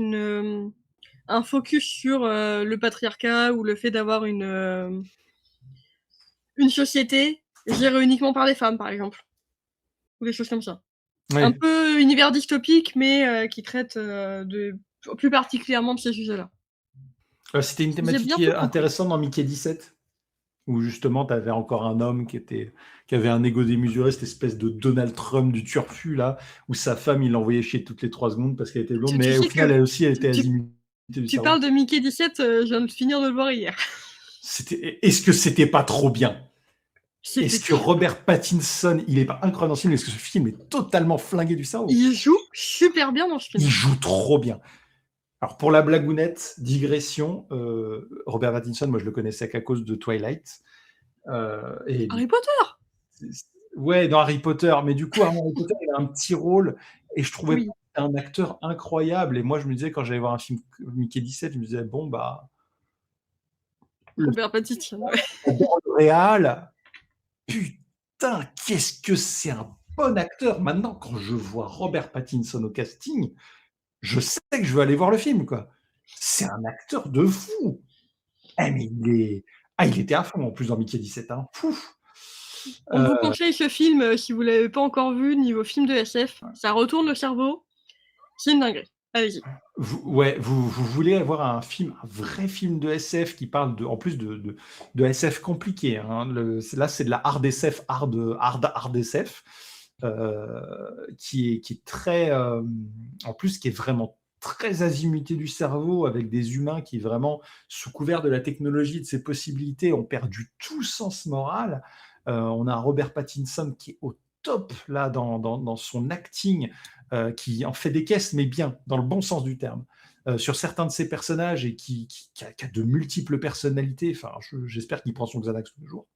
un focus sur le patriarcat ou le fait d'avoir une société gérée uniquement par les femmes, par exemple. Ou des choses comme ça. Oui. Un peu univers dystopique, mais qui traite plus particulièrement de ces sujets-là. C'était une thématique intéressante dans Mickey 17, où justement, tu avais encore un homme qui avait un ego démesuré, cette espèce de Donald Trump du turfu, là, où sa femme, il l'envoyait chier toutes les 3 secondes parce qu'elle était blonde, mais au final, elle aussi, elle était azimutée. Tu parles de Mickey 17, je viens de finir de le voir hier. Est-ce que c'était pas trop bien? Est-ce que Robert Pattinson, il est pas incroyable dans ce film? Est-ce que ce film est totalement flingué du cerveau? Il joue super bien dans ce film. Il joue trop bien. Alors, pour la blagounette, digression, Robert Pattinson, moi, je le connaissais qu'à cause de Twilight. Harry Potter! Ouais, dans Harry Potter. Mais du coup, Harry Potter, il a un petit rôle. Et je trouvais un acteur incroyable. Et moi, je me disais, quand j'allais voir un film Mickey 17, je me disais, bon, bah... Robert Pattinson, ouais. Le réal, putain, qu'est-ce que c'est un bon acteur. Maintenant, quand je vois Robert Pattinson au casting, je sais que je veux aller voir le film, quoi. C'est un acteur de fou. Mais il était à fond, en plus, dans Mickey 17. Hein. On vous conseille ce film, si vous ne l'avez pas encore vu, niveau film de SF. Ça retourne le cerveau. C'est une dinguerie. Allez-y. Vous voulez avoir un vrai film de SF qui parle en plus de SF compliqué. Hein. Là, c'est de la hard SF, hard SF, qui est très, en plus, qui est vraiment très azimuté du cerveau, avec des humains qui vraiment, sous couvert de la technologie, de ses possibilités, ont perdu tout sens moral. On a un Robert Pattinson qui est au top là dans son acting, qui en fait des caisses, mais bien, dans le bon sens du terme, sur certains de ses personnages et qui a de multiples personnalités. Enfin, j'espère qu'il prend son Xanax tous les jours.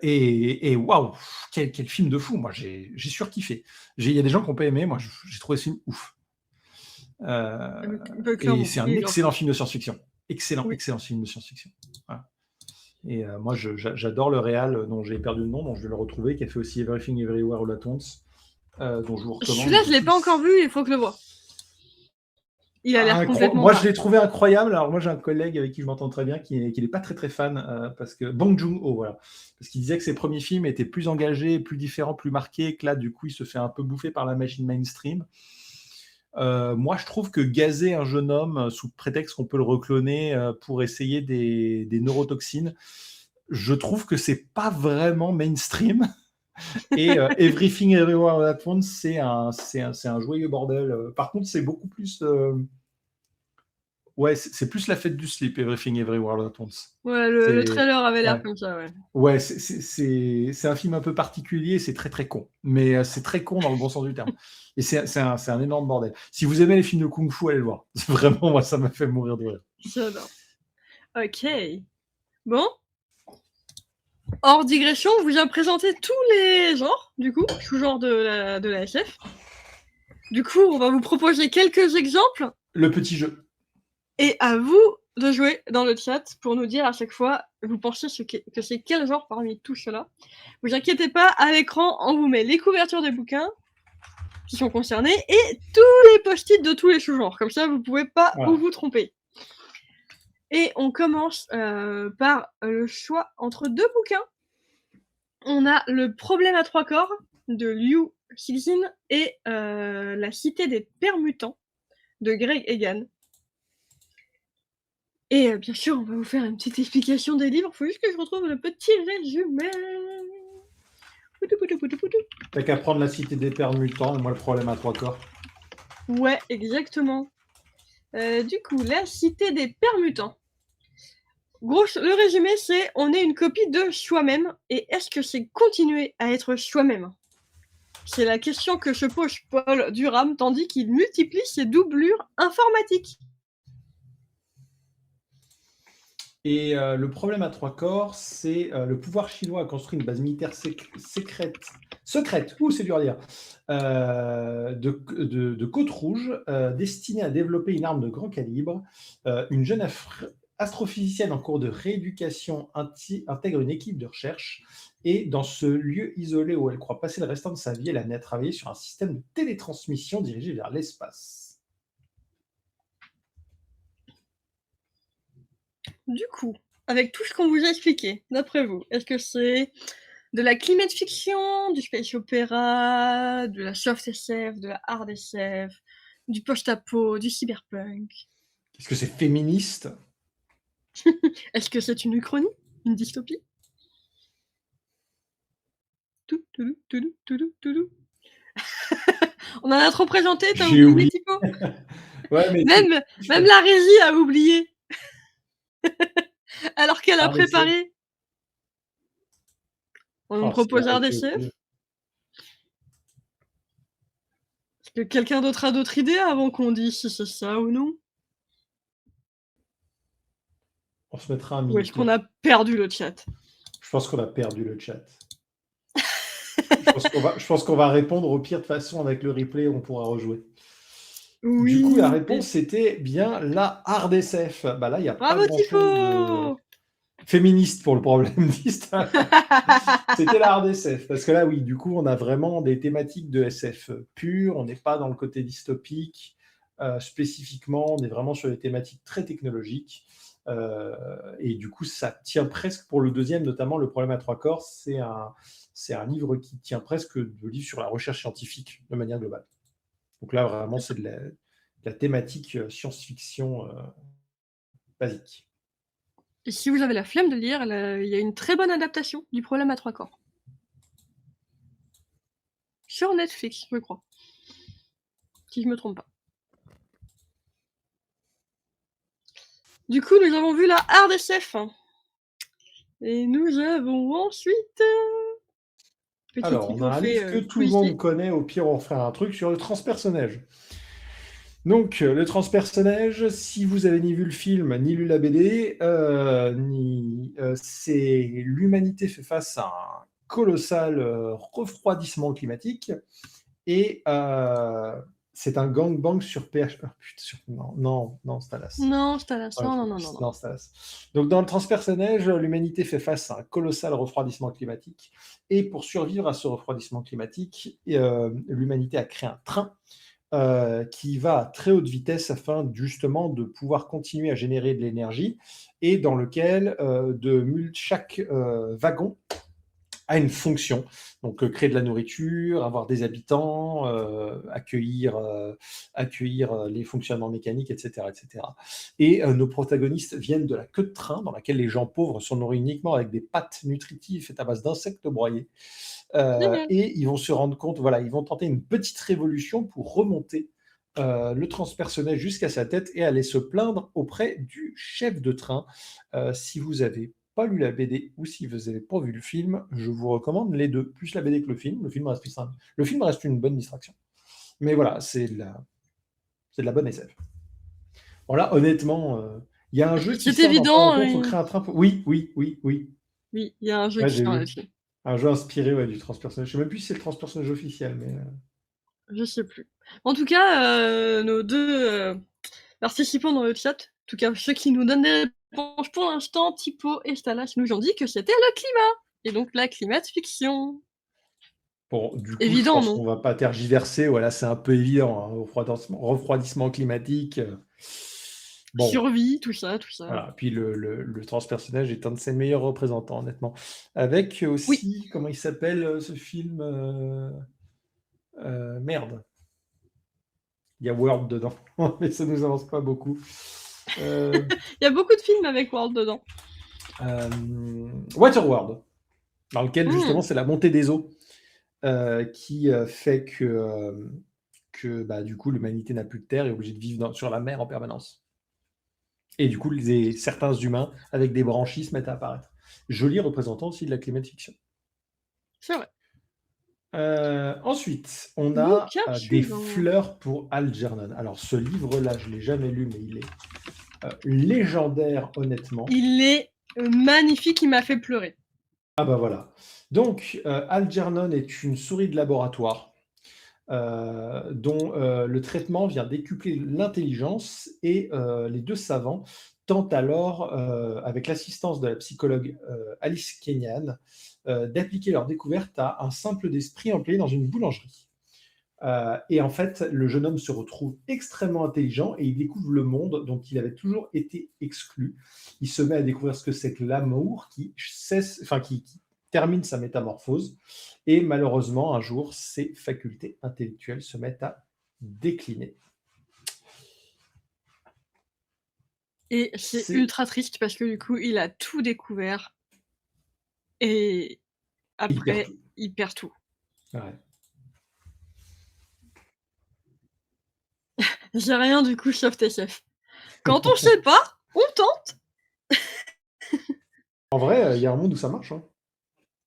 Et waouh, quel film de fou. Moi, j'ai surkiffé. Il y a des gens qui n'ont pas aimé. Moi, j'ai trouvé ce film ouf. Et c'est un excellent film de science-fiction. Excellent film de science-fiction. Voilà. Et moi, j'adore le réal dont j'ai perdu le nom, dont je vais le retrouver, qui a fait aussi Everything Everywhere All at Once, dont je vous recommande. Celui-là, je ne l'ai pas encore vu, il faut que je le voie. Il a l'air complètement... Moi, je l'ai trouvé incroyable. Alors, moi, j'ai un collègue avec qui je m'entends très bien, qui n'est pas très, très fan, parce que Bong Joon-ho, voilà. Parce qu'il disait que ses premiers films étaient plus engagés, plus différents, plus marqués, que là, du coup, il se fait un peu bouffer par la machine mainstream. Moi, je trouve que gazer un jeune homme sous prétexte qu'on peut le recloner pour essayer des neurotoxines, je trouve que c'est pas vraiment mainstream. Et Everything Everywhere All at Once, c'est un joyeux bordel. Par contre, c'est beaucoup plus... Ouais, c'est plus la fête du slip, Everything Everywhere All at Once. Ouais, le trailer avait l'air comme ça, ouais. Ouais, c'est un film un peu particulier, c'est très très con. Mais c'est très con dans le bon sens du terme. Et c'est un énorme bordel. Si vous aimez les films de Kung Fu, allez le voir. Vraiment, moi, ça m'a fait mourir de rire. J'adore. Ok. Bon. Hors digression, on vous a présenté tous les genres, du coup, sous-genres de la SF. Du coup, on va vous proposer quelques exemples Le petit jeu. et à vous de jouer dans le chat pour nous dire à chaque fois, vous pensez que c'est quel genre parmi tout cela. Vous inquiétez pas, à l'écran, on vous met les couvertures des bouquins qui sont concernés et tous les post-it de tous les sous-genres. Comme ça, vous pouvez pas Voilà. vous tromper. Et on commence par le choix entre deux bouquins. On a Le problème à trois corps de Liu Cixin et La cité des permutants de Greg Egan. Et bien sûr, on va vous faire une petite explication des livres. Faut juste que je retrouve le petit résumé. T'as qu'à prendre La cité des permutants et moi le problème à trois corps. Ouais, exactement. Du coup, La cité des permutants. Le résumé, c'est on est une copie de soi-même, et est-ce que c'est continuer à être soi-même? C'est la question que se pose Paul Durham, tandis qu'il multiplie ses doublures informatiques. Et le problème à trois corps, c'est le pouvoir chinois a construit une base militaire secrète, c'est dur à dire, de Côte-Rouge, destinée à développer une arme de grand calibre. Une jeune astrophysicienne en cours de rééducation intègre une équipe de recherche et dans ce lieu isolé où elle croit passer le restant de sa vie, elle a amené à travailler sur un système de télétransmission dirigé vers l'espace. Du coup, avec tout ce qu'on vous a expliqué, d'après vous, est-ce que c'est de la climate fiction, du space opéra, de la soft SF, de la hard SF, du post-apo, du cyberpunk? Est-ce que c'est féministe? Est-ce que c'est une uchronie? Une dystopie? On en a trop présenté, t'as J'ai oublié, oublié. Typo? Ouais, mais Même la régie a oublié. Alors qu'elle a Hard SF. préparé. On nous propose hard SF. Est-ce que quelqu'un d'autre a d'autres idées avant qu'on dise si c'est ça ou non? On se mettra un Ou est-ce qu'on a perdu le chat? Je pense qu'on a perdu le chat. Je pense qu'on va répondre au pire de façon avec le replay, on pourra rejouer. Oui. Du coup, la réponse c'était bien la hard SF. Bah là, il n'y a Bravo, pas grand-chose de féministe pour le problème. C'était la hard SF. Parce que là, oui, du coup, on a vraiment des thématiques de SF pure. On n'est pas dans le côté dystopique. Spécifiquement, on est vraiment sur des thématiques très technologiques. Et du coup, ça tient presque pour le deuxième, notamment Le problème à trois corps. C'est un livre qui tient presque de livre sur la recherche scientifique de manière globale. Donc là, vraiment, c'est de la thématique science-fiction basique. Et si vous avez la flemme de lire, il y a une très bonne adaptation du problème à trois corps. Sur Netflix, je crois. Si je me trompe pas. Du coup, nous avons vu la hard SF. Et nous avons ensuite... Alors, on a un livre que tout le monde connaît. Au pire, on fera un truc sur le transpersonnage. Donc, le transpersonnage, si vous avez ni vu le film, ni lu la BD, c'est l'humanité fait face à un colossal refroidissement climatique et c'est un gangbang sur PH. Oh, putain, non, Stalas. Non, Stalas, non. Stalas. Donc, dans le transpersonnage, l'humanité fait face à un colossal refroidissement climatique et pour survivre à ce refroidissement climatique, l'humanité a créé un train qui va à très haute vitesse afin justement de pouvoir continuer à générer de l'énergie et dans lequel chaque wagon a une fonction. Donc créer de la nourriture, avoir des habitants, accueillir les fonctionnements mécaniques, etc. etc. Et nos protagonistes viennent de la queue de train dans laquelle les gens pauvres sont nourris uniquement avec des pâtes nutritives faites à base d'insectes broyés. Et ils vont se rendre compte, voilà, ils vont tenter une petite révolution pour remonter le transpersonnage jusqu'à sa tête et aller se plaindre auprès du chef de train. Si vous n'avez pas lu la BD ou si vous n'avez pas vu le film, je vous recommande les deux, plus la BD que le film. Le film reste plus simple. Le film reste une bonne distraction. Mais voilà, c'est de la bonne SF. Bon là, honnêtement, il y a un jeu qui c'est évident. Il faut créer un train. Oui. Oui, il y a un jeu qui sort là-dessus. Un jeu inspiré du transpersonnage. Je ne sais même plus si c'est le transpersonnage officiel, mais... Je sais plus. En tout cas, nos deux participants dans le chat, en tout cas ceux qui nous donnent des réponses pour l'instant, Tipo et Stalas, nous ont dit que c'était le climat. Et donc la climat-fiction. Bon, du coup, je Évident, pense non? qu'on va pas tergiverser. Voilà, c'est un peu évident, hein, refroidissement climatique. Bon, Survie, tout ça, tout ça. voilà. Puis le transpersonnage est un de ses meilleurs représentants, honnêtement. Avec Oui, aussi, comment il s'appelle ce film merde. Il y a World dedans, mais ça nous avance pas beaucoup. il y a beaucoup de films avec World dedans. Waterworld, dans lequel Hmm. justement c'est la montée des eaux qui fait que bah, du coup l'humanité n'a plus de terre et est obligée de vivre sur la mer en permanence. Et du coup, certains humains avec des branchies se mettent à apparaître. Joli représentant aussi de la climat-fiction. C'est vrai. Ensuite, on a Bouquin des suivant. fleurs pour Algernon. Alors, ce livre-là, je ne l'ai jamais lu, mais il est légendaire, honnêtement. Il est magnifique, il m'a fait pleurer. Ah bah voilà. Donc, Algernon est une souris de laboratoire dont le traitement vient décupler l'intelligence et les deux savants tentent alors, avec l'assistance de la psychologue Alice Kenyan, d'appliquer leur découverte à un simple d'esprit employé dans une boulangerie. Et en fait, le jeune homme se retrouve extrêmement intelligent et il découvre le monde dont il avait toujours été exclu. Il se met à découvrir ce que c'est que l'amour qui termine sa métamorphose. Et malheureusement, un jour, ses facultés intellectuelles se mettent à décliner. Et c'est ultra triste parce que du coup, il a tout découvert. Et après, il perd tout. Ouais. J'ai rien du coup, sauf TCF. Quand on sait pas, on tente. En vrai, il y a un monde où ça marche. Hein.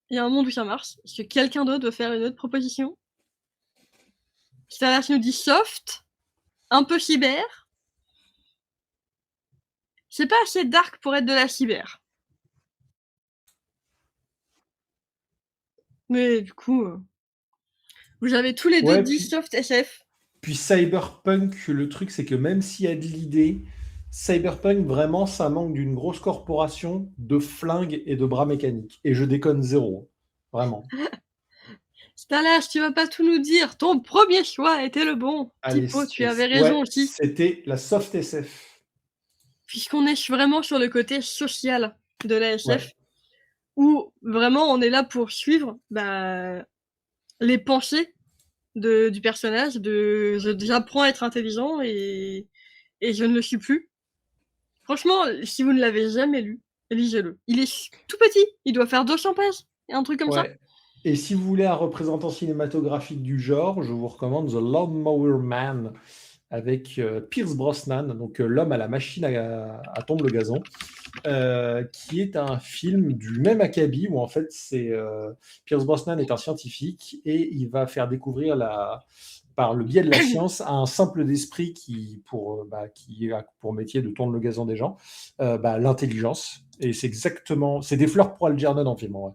Il y a un monde où ça marche. Est-ce que quelqu'un d'autre veut faire une autre proposition? Stalas nous dit soft, un peu cyber. C'est pas assez dark pour être de la cyber. Mais du coup, vous avez tous les deux dit soft SF. Puis Cyberpunk, le truc, c'est que même s'il y a de l'idée, Cyberpunk, vraiment, ça manque d'une grosse corporation, de flingues et de bras mécaniques. Et je déconne zéro. Vraiment. Stalas, tu vas pas tout nous dire. Ton premier choix était le bon. Allez, Tipo, tu avais raison aussi. C'était la soft SF. Puisqu'on est vraiment sur le côté social de la SF, où vraiment on est là pour suivre les pensées du personnage, j'apprends à être intelligent et je ne le suis plus. Franchement, si vous ne l'avez jamais lu, lisez-le. Il est tout petit, il doit faire 200 pages, un truc comme ça. Et si vous voulez un représentant cinématographique du genre, je vous recommande The Lawnmower Man avec Pierce Brosnan, donc l'homme à la machine à tondre le gazon, qui est un film du même acabit où en fait Pierce Brosnan est un scientifique et il va faire découvrir par le biais de la science à un simple d'esprit qui a pour métier de tondre le gazon des gens, l'intelligence. Et c'est des fleurs pour Algernon en film en vrai.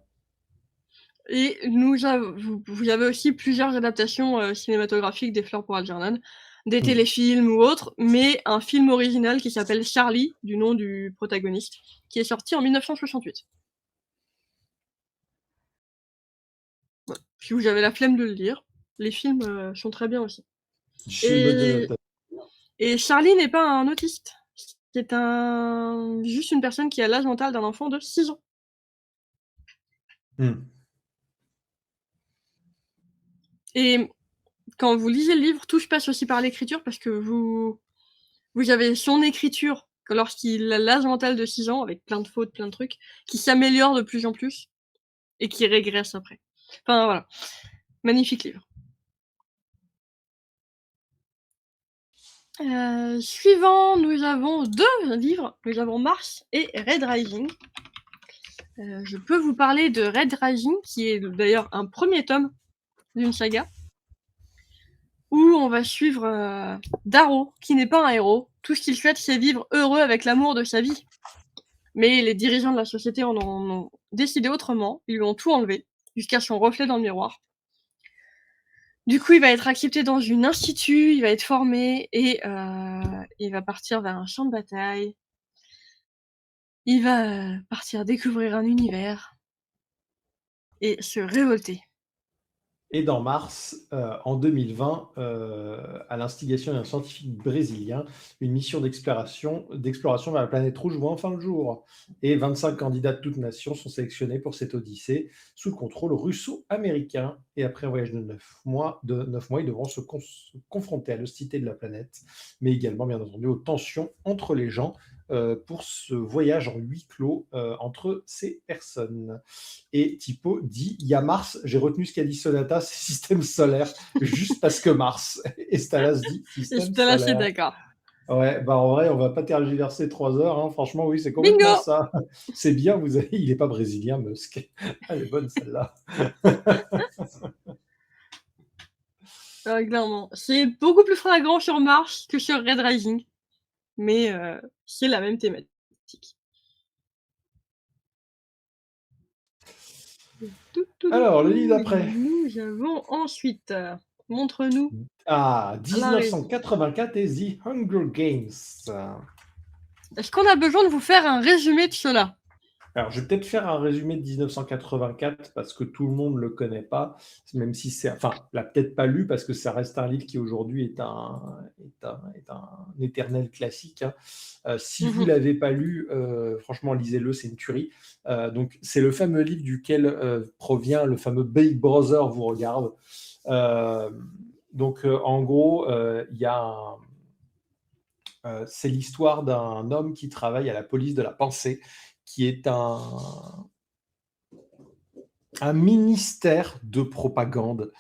Et vous avez aussi plusieurs adaptations cinématographiques des Fleurs pour Algernon, des téléfilms ou autres, mais un film original qui s'appelle Charlie, du nom du protagoniste, qui est sorti en 1968. Ouais. Si vous avez la flemme de le lire, les films sont très bien aussi. Et Charlie n'est pas un autiste, c'est juste une personne qui a l'âge mental d'un enfant de 6 ans. Et quand vous lisez le livre, tout se passe aussi par l'écriture parce que vous avez son écriture lorsqu'il a l'âge mental de 6 ans, avec plein de fautes, plein de trucs, qui s'améliore de plus en plus et qui régresse après. Enfin voilà, magnifique livre. Suivant, nous avons 2 livres. Nous avons Mars et Red Rising. Je peux vous parler de Red Rising, qui est d'ailleurs un premier tome d'une saga, où on va suivre Darrow, qui n'est pas un héros. Tout ce qu'il souhaite, c'est vivre heureux avec l'amour de sa vie. Mais les dirigeants de la société en ont décidé autrement. Ils lui ont tout enlevé, jusqu'à son reflet dans le miroir. Du coup, il va être accepté dans un institut, il va être formé et il va partir vers un champ de bataille. Il va partir découvrir un univers et se révolter. Et dans mars, en 2020, à l'instigation d'un scientifique brésilien, une mission d'exploration vers la planète rouge voit enfin le jour. Et 25 candidats de toutes nations sont sélectionnés pour cette odyssée sous le contrôle russo-américain. Et après un voyage de 9 mois, ils devront se confronter à l'hostilité de la planète, mais également, bien entendu, aux tensions entre les gens pour ce voyage en huis clos entre ces personnes. Et Tipo dit, il y a Mars, j'ai retenu ce qu'a dit Sonata, c'est système solaire, juste parce que Mars. Et Stalas dit, système Là, c'est solaire. d'accord. Ouais, bah en vrai, on va pas tergiverser 3 heures, hein. Franchement, oui, c'est complètement Bingo. ça. C'est bien, il est pas brésilien, Musk. Elle est bonne celle-là. Clairement. C'est beaucoup plus flagrant sur Mars que sur Red Rising. Mais c'est la même thématique. Alors, le livre d'après. Nous avons ensuite, montre-nous. Ah, 1984 et The Hunger Games. Est-ce qu'on a besoin de vous faire un résumé de cela? Alors, je vais peut-être faire un résumé de 1984 parce que tout le monde ne le connaît pas, même si c'est, enfin, l'a peut-être pas lu parce que ça reste un livre qui aujourd'hui est un éternel classique, hein. Si vous l'avez pas lu, franchement, lisez-le, c'est une tuerie. Donc, c'est le fameux livre duquel provient le fameux Big Brother vous regarde. Donc, en gros, c'est l'histoire d'un homme qui travaille à la police de la pensée, qui est un ministère de propagande.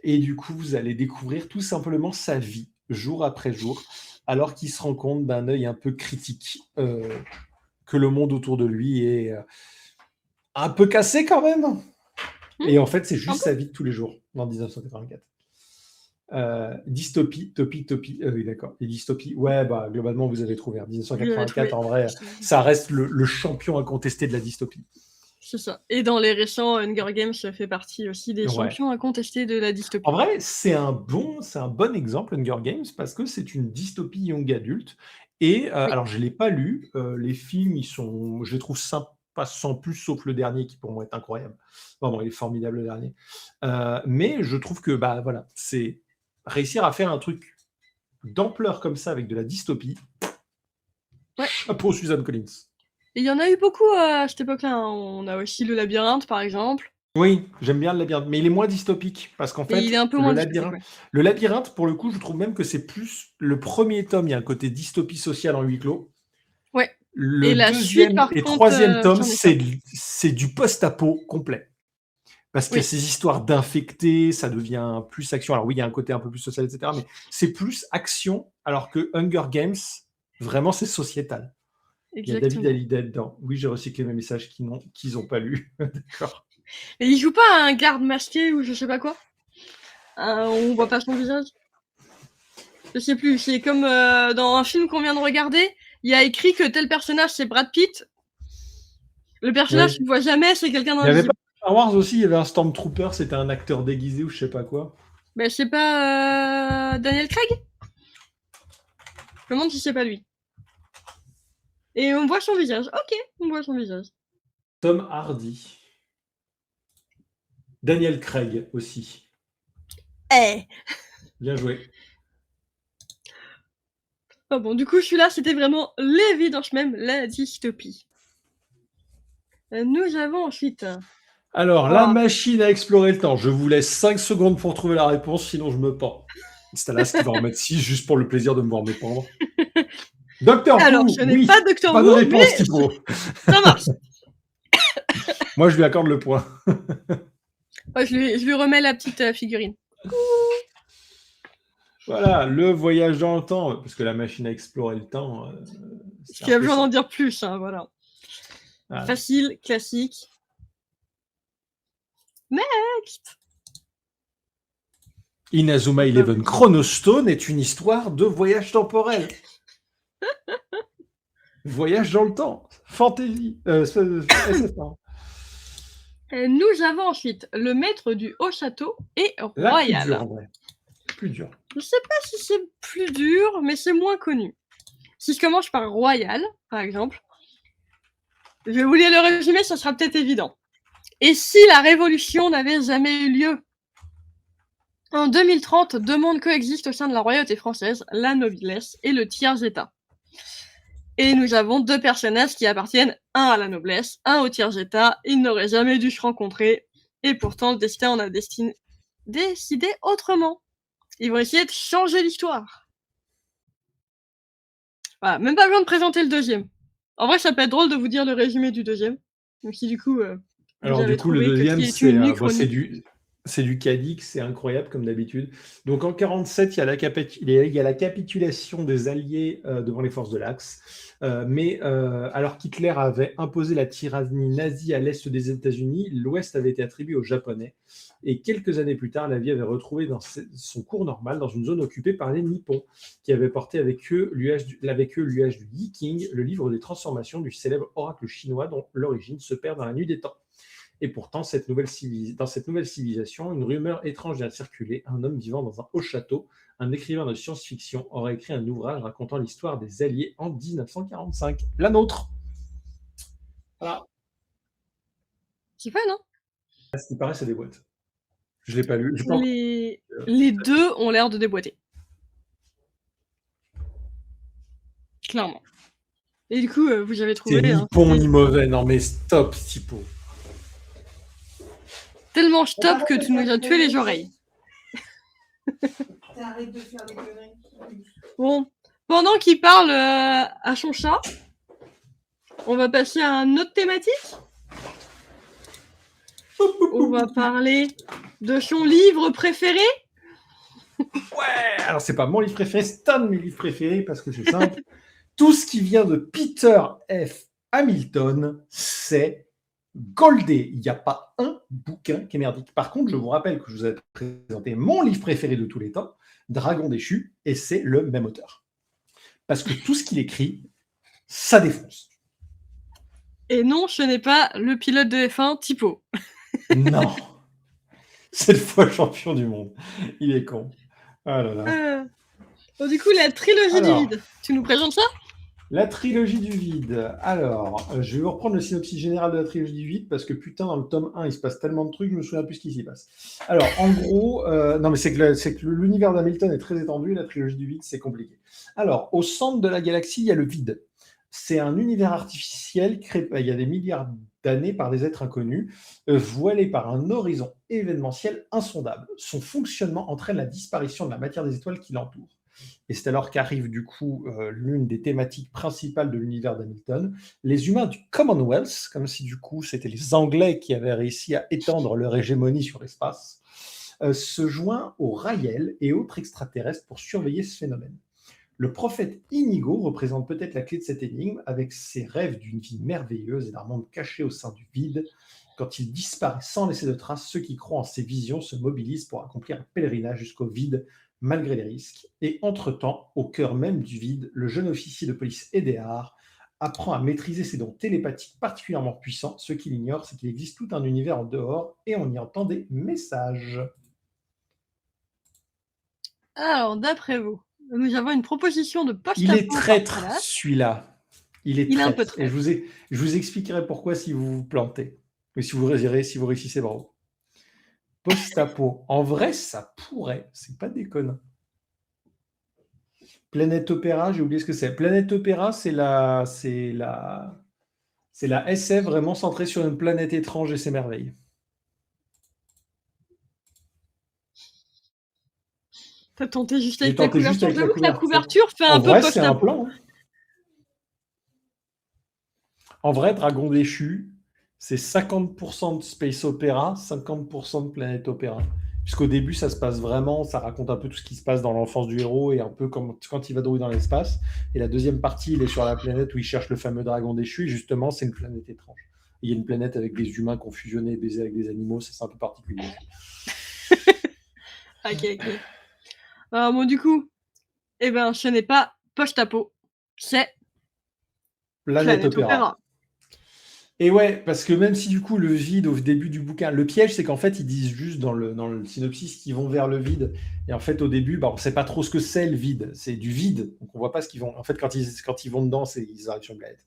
Et du coup, vous allez découvrir tout simplement sa vie, jour après jour, alors qu'il se rend compte d'un œil un peu critique, que le monde autour de lui est un peu cassé quand même. Et en fait, c'est juste sa vie de tous les jours, dans 1984. Dystopie, topie, oui d'accord. Et dystopie, ouais, bah globalement vous avez trouvé. 1984, en vrai, ça reste le champion incontesté de la dystopie. C'est ça. Et dans les récents Hunger Games, ça fait partie aussi des champions incontestés de la dystopie. En vrai, c'est un bon exemple, Hunger Games, parce que c'est une dystopie young adulte. Et alors, je l'ai pas lu. Les films, je les trouve sympas sans plus, sauf le dernier qui pour moi est incroyable. Vraiment, il est formidable le dernier. Mais je trouve que bah voilà, c'est réussir à faire un truc d'ampleur comme ça avec de la dystopie. Chapeau Suzanne Collins. Il y en a eu beaucoup à cette époque-là, hein. On a aussi le labyrinthe, par exemple. Oui, j'aime bien le labyrinthe, mais il est moins dystopique parce qu'en fait, il est un peu moins dystopique, le labyrinthe, pour le coup, je trouve même que c'est plus le premier tome, il y a un côté dystopie sociale en huis clos. Ouais. Le deuxième et troisième tome, c'est du post-apo complet. Parce qu'il y a ces histoires d'infectés, ça devient plus action. Alors oui, il y a un côté un peu plus social, etc. Mais c'est plus action, alors que Hunger Games, vraiment, c'est sociétal. Exactement. Il y a David Hallyday dedans. Oui, j'ai recyclé mes messages qu'ils n'ont pas lus. D'accord. Et il joue pas à un garde masqué ou je sais pas quoi? On voit pas son visage? Je sais plus. C'est comme dans un film qu'on vient de regarder, il y a écrit que tel personnage c'est Brad Pitt. Le personnage qu'on voit jamais, c'est quelqu'un d'invisible. Il y avait pas Star Wars aussi, il y avait un Stormtrooper, c'était un acteur déguisé ou je sais pas quoi. Mais c'est pas Daniel Craig? Je me demande si c'est pas lui. Et on voit son visage. Ok, on voit son visage. Tom Hardy. Daniel Craig aussi. Bien joué. Oh bon, du coup, celui-là, c'était vraiment l'évidence même, la dystopie. Nous avons ensuite... Alors, la machine à explorer le temps. Je vous laisse 5 secondes pour trouver la réponse, sinon je me pends. C'est là ce qui va en mettre 6 juste pour le plaisir de me voir me pendre. Docteur Who. Alors, je n'ai pas Docteur Who, pas de réponse, Thibaut. Ça marche. Moi, je lui accorde le point. Ouais, je lui remets la petite figurine. Voilà, le voyage dans le temps, parce que la machine à explorer le temps... Est-ce qu'il y a besoin d'en dire plus, hein, voilà. Facile, classique. Next. Inazuma Eleven Chronostone est une histoire de voyage temporel. Voyage dans le temps. Fantasy. Nous avons ensuite le maître du haut château et Là, plus dur, royal. en vrai. Plus dur. Je sais pas si c'est plus dur, mais c'est moins connu. Si je commence par royal, par exemple, je vais vous lire le résumé, ça sera peut-être évident. Et si la révolution n'avait jamais eu lieu? En 2030, deux mondes coexistent au sein de la royauté française, la noblesse et le tiers-état. Et nous avons deux personnages qui appartiennent, un à la noblesse, un au tiers-état. Ils n'auraient jamais dû se rencontrer. Et pourtant, le destin en a décidé autrement. Ils vont essayer de changer l'histoire. Voilà, même pas besoin de présenter le deuxième. En vrai, ça peut être drôle de vous dire le résumé du deuxième. Même si du coup, Alors, vous avez du coup, le trouvé que deuxième, qui est une uchronie. c'est du Cadix, c'est incroyable comme d'habitude. Donc en 47, il y a la capitulation des Alliés devant les forces de l'Axe. Mais alors qu'Hitler avait imposé la tyrannie nazie à l'est des États-Unis, l'Ouest avait été attribué aux Japonais. Et quelques années plus tard, la vie avait retrouvé son cours normal dans une zone occupée par les Nippons, qui avaient porté avec eux l'UH du Yi King, le livre des transformations du célèbre oracle chinois dont l'origine se perd dans la nuit des temps. Et pourtant, dans cette nouvelle civilisation, une rumeur étrange vient de circuler. Un homme vivant dans un haut château, un écrivain de science-fiction, aurait écrit un ouvrage racontant l'histoire des Alliés en 1945. La nôtre. Voilà. C'est fun, non? À ce qui paraît, c'est des boîtes. Je ne l'ai pas lu. Les deux ont l'air de déboîter. Clairement. Et du coup, vous avez trouvé... C'est ni bon ni mauvais. Non mais stop, Tipo. Tellement stop que tu nous as tué les oreilles. Arrête de faire des conneries. Bon, pendant qu'il parle à son chat, on va passer à une autre thématique. On va parler de son livre préféré. Ouais, alors c'est pas mon livre préféré, c'est un de mes livres préférés parce que c'est simple. Tout ce qui vient de Peter F. Hamilton, c'est goldé. Il n'y a pas un bouquin qui est merdique. Par contre, je vous rappelle que je vous ai présenté mon livre préféré de tous les temps, Dragon déchu, et c'est le même auteur. Parce que tout ce qu'il écrit, ça défonce. Et non, ce n'est pas le pilote de F1 Tipo. Non. C'est le fois champion du monde. Il est con. Ah là là. Bon, du coup, la trilogie du vide. Tu nous présentes ça? La trilogie du vide. Alors, je vais vous reprendre le synopsis général de la trilogie du vide parce que putain, dans le tome 1, il se passe tellement de trucs, je me souviens plus ce qui s'y passe. Alors, en gros, non, mais c'est que l'univers d'Hamilton est très étendu, la trilogie du vide, c'est compliqué. Alors, au centre de la galaxie, il y a le vide. C'est un univers artificiel créé il y a des milliards d'années par des êtres inconnus, voilé par un horizon événementiel insondable. Son fonctionnement entraîne la disparition de la matière des étoiles qui l'entourent. Et c'est alors qu'arrive du coup l'une des thématiques principales de l'univers d'Hamilton. Les humains du Commonwealth, comme si du coup c'était les Anglais qui avaient réussi à étendre leur hégémonie sur l'espace, se joint aux Raël et autres extraterrestres pour surveiller ce phénomène. Le prophète Inigo représente peut-être la clé de cette énigme avec ses rêves d'une vie merveilleuse et d'un monde caché au sein du vide. Quand il disparaît sans laisser de traces, ceux qui croient en ses visions se mobilisent pour accomplir un pèlerinage jusqu'au vide malgré les risques. Et entre-temps, au cœur même du vide, le jeune officier de police Edéard apprend à maîtriser ses dons télépathiques particulièrement puissants. Ce qu'il ignore, c'est qu'il existe tout un univers en dehors et on y entend des messages. Alors, d'après vous, nous avons une proposition de post-apo. Il est traître, celui-là. Il est un peu traître. Et je vous expliquerai pourquoi si vous vous plantez. Mais si vous réussissez, bravo. Post-apo. En vrai, ça pourrait. C'est pas déconnant. Planète Opéra, j'ai oublié ce que c'est. Planète Opéra, c'est la SF vraiment centrée sur une planète étrange et ses merveilles. T'as tenté juste avec la couverture. J'avoue que la couverture fait un peu post-apo. En vrai, post-apo. c'est un plan. En vrai, Dragon déchu, c'est 50% de Space Opera, 50% de Planète Opéra. Puisqu'au début, ça se passe vraiment, ça raconte un peu tout ce qui se passe dans l'enfance du héros et un peu comme quand il va drouiller dans l'espace. Et la deuxième partie, il est sur la planète où il cherche le fameux dragon déchu. Et justement, c'est une planète étrange. Il y a une planète avec des humains qui ont fusionné et baisé avec des animaux. C'est un peu particulier. Ok. Alors, bon, du coup, ce n'est pas post-apo, c'est Planète Opéra. Et ouais, parce que même si du coup le vide au début du bouquin, le piège c'est qu'en fait ils disent juste dans le synopsis qu'ils vont vers le vide. Et en fait au début, bah, on sait pas trop ce que c'est le vide. C'est du vide, donc on voit pas ce qu'ils vont. En fait quand ils vont dedans, ils arrivent sur une planète.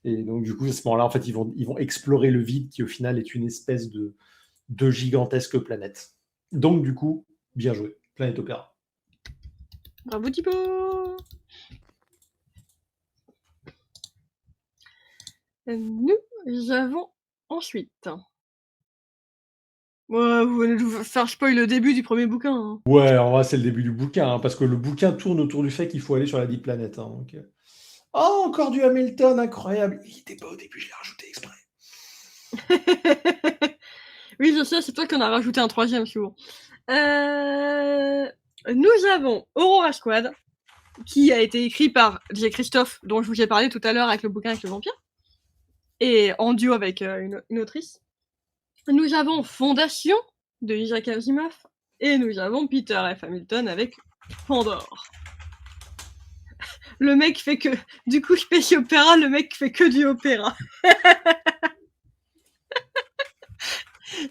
Et donc du coup à ce moment-là, en fait ils vont explorer le vide qui au final est une espèce de gigantesque planète. Donc du coup, bien joué, Planète Opéra. Bravo Thibaut. Nous avons ensuite. Ouais, vous venez de vous faire spoil le début du premier bouquin. Hein. Ouais, en vrai c'est le début du bouquin, hein, parce que le bouquin tourne autour du fait qu'il faut aller sur la dite planète. Hein, donc... Oh, encore du Hamilton, incroyable. Il était pas au début, je l'ai rajouté exprès. Oui, je sais, c'est toi qui en as rajouté un troisième souvent. Nous avons Aurora Squad, qui a été écrit par J. Christophe, dont je vous ai parlé tout à l'heure avec le bouquin avec le vampire, et en duo avec une autrice. Nous avons Fondation de Isaac Asimov, et nous avons Peter F. Hamilton avec Pandore. Le mec fait que... Du coup, Space Opera, le mec fait que du opéra.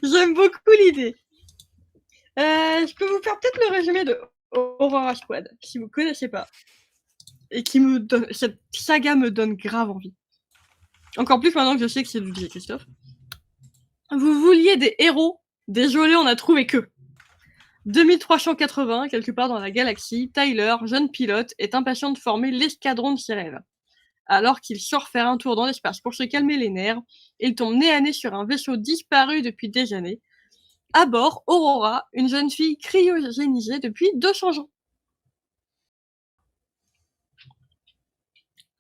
J'aime beaucoup l'idée. Je peux vous faire peut-être le résumé de Aurora Squad, si vous connaissez pas. Et qui me donne... Cette saga me donne grave envie. Encore plus maintenant que je sais que c'est du J. Christophe. Vous vouliez des héros. Désolé, on a trouvé que. 2380, quelque part dans la galaxie, Tyler, jeune pilote, est impatient de former l'escadron de ses rêves. Alors qu'il sort faire un tour dans l'espace pour se calmer les nerfs, il tombe nez à nez sur un vaisseau disparu depuis des années. À bord, Aurora, une jeune fille cryogénisée depuis 200 ans.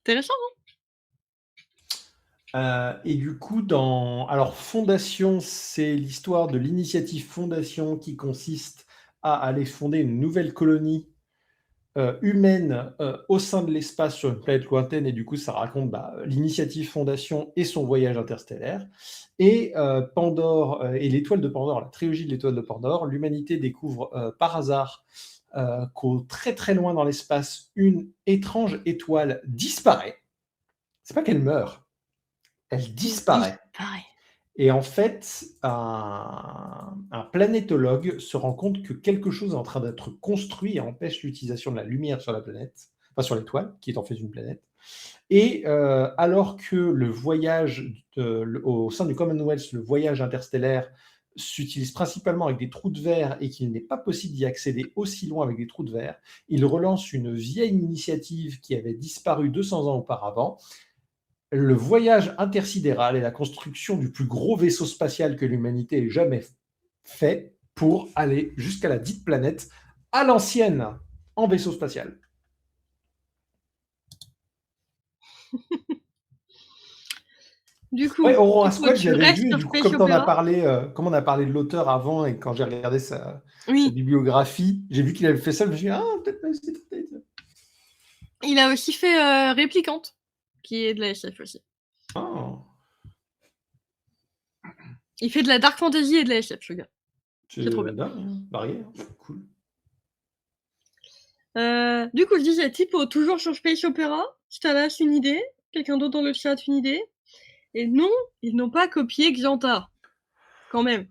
Intéressant, Et du coup, alors Fondation, c'est l'histoire de l'initiative Fondation qui consiste à aller fonder une nouvelle colonie humaine au sein de l'espace sur une planète lointaine. Et du coup, ça raconte l'initiative Fondation et son voyage interstellaire. Et Pandore et l'étoile de Pandore, la trilogie de l'étoile de Pandore, l'humanité découvre par hasard qu'au très très loin dans l'espace, une étrange étoile disparaît. C'est pas qu'elle meurt. Elle disparaît. Et en fait, un planétologue se rend compte que quelque chose est en train d'être construit et empêche l'utilisation de la lumière sur la planète, enfin sur l'étoile, qui est en fait une planète. Et alors que le voyage au sein du Commonwealth, le voyage interstellaire s'utilise principalement avec des trous de verre et qu'il n'est pas possible d'y accéder aussi loin avec des trous de verre, il relance une vieille initiative qui avait disparu 200 ans auparavant, le voyage intersidéral est la construction du plus gros vaisseau spatial que l'humanité ait jamais fait pour aller jusqu'à la dite planète à l'ancienne en vaisseau spatial. Du coup, ouais, Aurora Squad, je l'avais vu, et du coup, comme on a parlé de l'auteur avant, et quand j'ai regardé sa bibliographie, j'ai vu qu'il avait fait ça, je me suis dit, peut-être pas essayer de traiter ça. Il a aussi fait Réplicante, qui est de la SF aussi. Oh. Il fait de la dark fantasy et de la SF, ce gars. C'est trop bien. Varié, cool. Du coup, je disais, Typo, toujours sur Space Opera. Stalas, une idée. Quelqu'un d'autre dans le chat, une idée. Et non, ils n'ont pas copié Xanta. Quand même.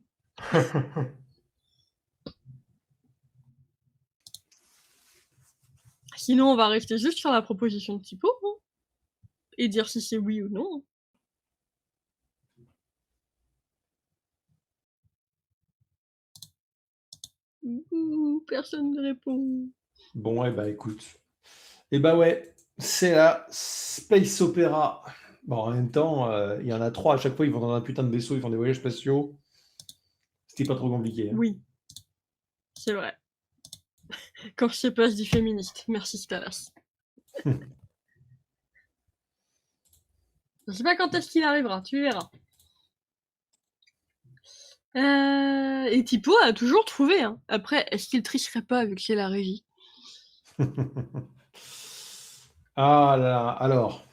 Sinon, on va rester juste sur la proposition de Typo. Hein, et dire si c'est oui ou non. Personne ne répond. Bon, écoute. Ouais, c'est la Space Opera. Bon, en même temps, il y en a 3 à chaque fois, ils vont dans un putain de vaisseau, ils font des voyages spatiaux. C'était pas trop compliqué. Hein. Oui, c'est vrai. Quand je sais pas, je dis féministe. Merci, Stalas. Je sais pas quand est-ce qu'il arrivera, tu verras. Et Typo a toujours trouvé. Hein. Après, est-ce qu'il tricherait pas vu que c'est la régie? Ah là, alors.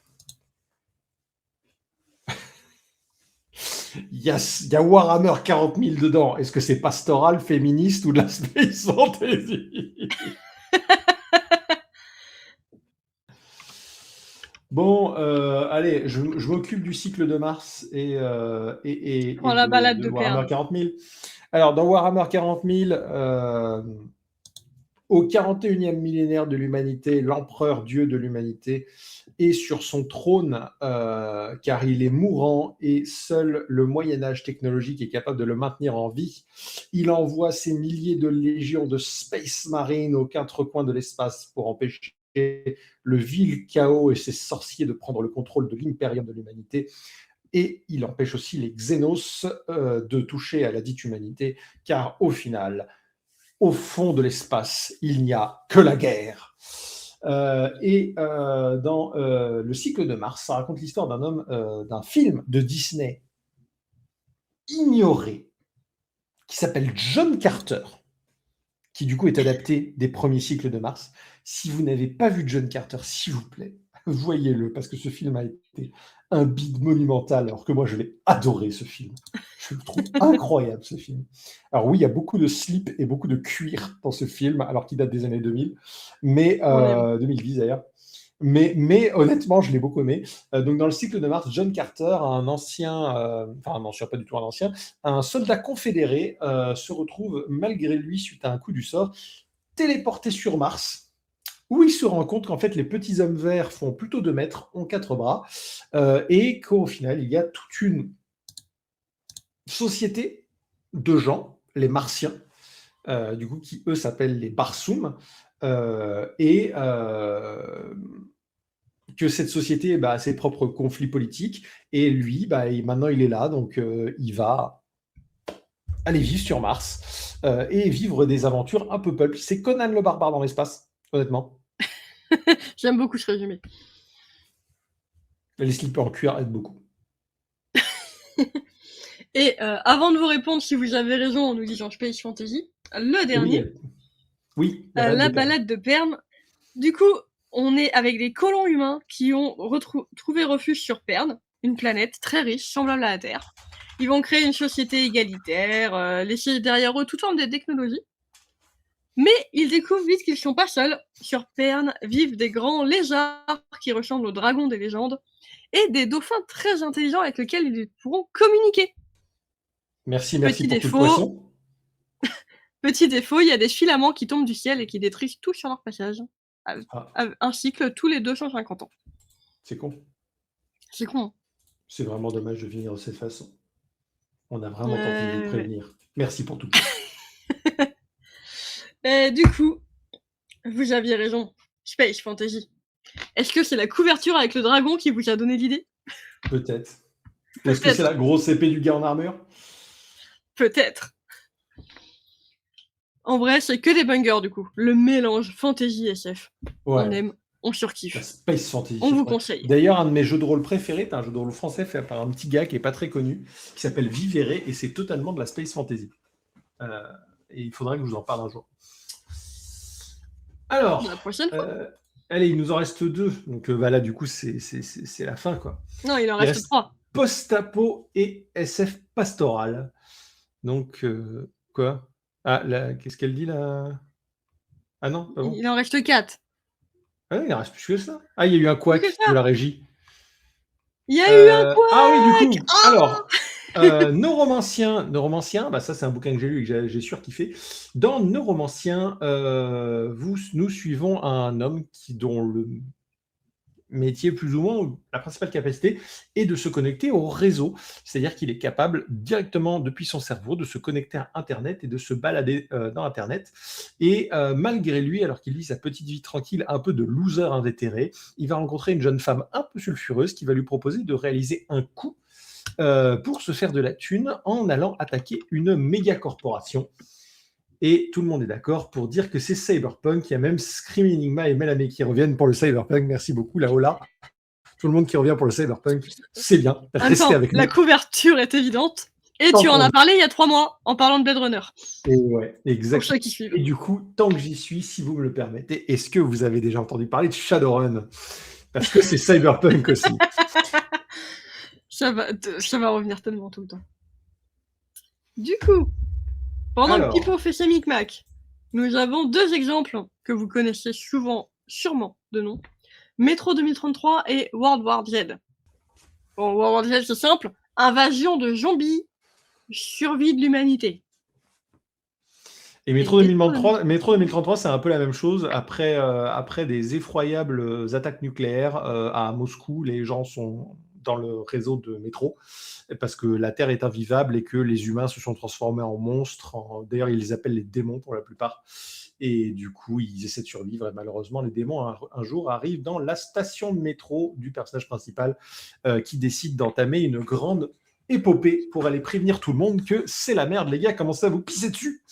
Il y a Warhammer 40 000 dedans. Est-ce que c'est pastoral, féministe ou de la space fantasy? Bon, allez, je m'occupe du cycle de Mars et Prends la balade de Warhammer Pern. 40 000. Alors, dans Warhammer 40 000, au 41e millénaire de l'humanité, l'empereur dieu de l'humanité est sur son trône car il est mourant et seul le Moyen-Âge technologique est capable de le maintenir en vie. Il envoie ses milliers de légions de Space Marines aux quatre coins de l'espace pour empêcher le vil chaos et ses sorciers de prendre le contrôle de l'impérium de l'humanité. Et il empêche aussi les Xénos de toucher à la dite humanité, car au final, au fond de l'espace, il n'y a que la guerre. Dans le cycle de Mars, ça raconte l'histoire d'un homme, d'un film de Disney ignoré, qui s'appelle John Carter, qui du coup est adapté des premiers cycles de Mars. Si vous n'avez pas vu John Carter, s'il vous plaît, voyez-le, parce que ce film a été un bide monumental, alors que moi, je l'ai adoré, ce film. Je le trouve incroyable, ce film. Alors oui, il y a beaucoup de slip et beaucoup de cuir dans ce film, alors qu'il date des années 2000, mais 2010 d'ailleurs. Mais honnêtement, je l'ai beaucoup aimé. Donc dans le cycle de Mars, John Carter, un ancien, pas du tout un ancien, un soldat confédéré se retrouve malgré lui, suite à un coup du sort, téléporté sur Mars, où il se rend compte qu'en fait les petits hommes verts font plutôt 2 mètres, ont 4 bras, et qu'au final il y a toute une société de gens, les Martiens, du coup qui eux s'appellent les Barsoom, que cette société a ses propres conflits politiques, et lui, maintenant il est là, donc il va aller vivre sur Mars et vivre des aventures un peu pulp. C'est Conan le barbare dans l'espace, honnêtement. J'aime beaucoup ce résumé. Les slips en cuir aident beaucoup. Et avant de vous répondre si vous avez raison en nous disant Space Fantasy, le dernier, Oui, la balade de Pern. Du coup, on est avec des colons humains qui ont trouvé refuge sur Pern, une planète très riche, semblable à la Terre. Ils vont créer une société égalitaire, laisser derrière eux toute forme de technologie. Mais ils découvrent vite qu'ils ne sont pas seuls. Sur Pern vivent des grands lézards qui ressemblent aux dragons des légendes et des dauphins très intelligents avec lesquels ils pourront communiquer. Merci Petit pour tout le défaut. poisson. Petit défaut, il y a des filaments qui tombent du ciel et qui détruisent tout sur leur passage. Un cycle tous les 250 ans. C'est con. C'est con. C'est vraiment dommage de finir de cette façon. On a vraiment tenté de vous prévenir. Merci pour tout. Du coup, vous aviez raison. Space Fantasy. Est-ce que c'est la couverture avec le dragon qui vous a donné l'idée? Peut-être. Est-ce que c'est la grosse épée du gars en armure? Peut-être. En vrai, c'est que des bangers du coup. Le mélange fantasy SF. Ouais. On aime, on surkiffe. La Space Fantasy. On vous conseille. D'ailleurs, un de mes jeux de rôle préférés, c'est un jeu de rôle français fait par un petit gars qui est pas très connu, qui s'appelle Vivere, et c'est totalement de la Space Fantasy. Et il faudrait que je vous en parle un jour. Alors, la prochaine fois. Allez, il nous en reste 2. Donc là, du coup, c'est la fin, quoi. Non, il en reste 3. Post-apo et SF pastoral. Donc, quoi? Ah, qu'est-ce qu'elle dit, là? Ah non, pas bon. Il en reste 4. Ah, il en reste plus que ça. Ah, il y a eu un couac de la régie. Il y a eu un couac. Ah oui, du coup. Alors, Neuromancien, ça c'est un bouquin que j'ai lu et que j'ai surkiffé. Dans Neuromancien, nous suivons un homme dont le métier plus ou moins, la principale capacité est de se connecter au réseau. C'est-à-dire qu'il est capable directement depuis son cerveau de se connecter à Internet et de se balader dans Internet. Et malgré lui, alors qu'il vit sa petite vie tranquille, un peu de loser invétéré, il va rencontrer une jeune femme un peu sulfureuse qui va lui proposer de réaliser un coup pour se faire de la thune en allant attaquer une méga corporation. Et tout le monde est d'accord pour dire que c'est Cyberpunk. Il y a même Scream Enigma et Mélanie qui reviennent pour le Cyberpunk. Merci beaucoup, Laola. Tout le monde qui revient pour le Cyberpunk, c'est bien. Restez avec nous. La couverture est évidente. Et tu en as parlé il y a 3 mois en parlant de Blade Runner. Et ouais, exactement. Pour ceux qui suivent. Et du coup, tant que j'y suis, si vous me le permettez, est-ce que vous avez déjà entendu parler de Shadowrun? Parce que c'est Cyberpunk aussi. Ça va revenir tellement tout le temps. Du coup, pendant que Pipo fait ses micmacs, nous avons 2 exemples que vous connaissez sûrement de nom. Métro 2033 et World War Z. Bon, World War Z, c'est simple. Invasion de zombies, survie de l'humanité. Et Métro 2033, c'est un peu la même chose. Après des effroyables attaques nucléaires à Moscou, les gens sont dans le réseau de métro parce que la Terre est invivable et que les humains se sont transformés en monstres. D'ailleurs, ils les appellent les démons pour la plupart. Et du coup, ils essaient de survivre. Et malheureusement, les démons, un jour, arrivent dans la station de métro du personnage principal qui décide d'entamer une grande épopée pour aller prévenir tout le monde que c'est la merde, les gars, commencez à vous pisser dessus.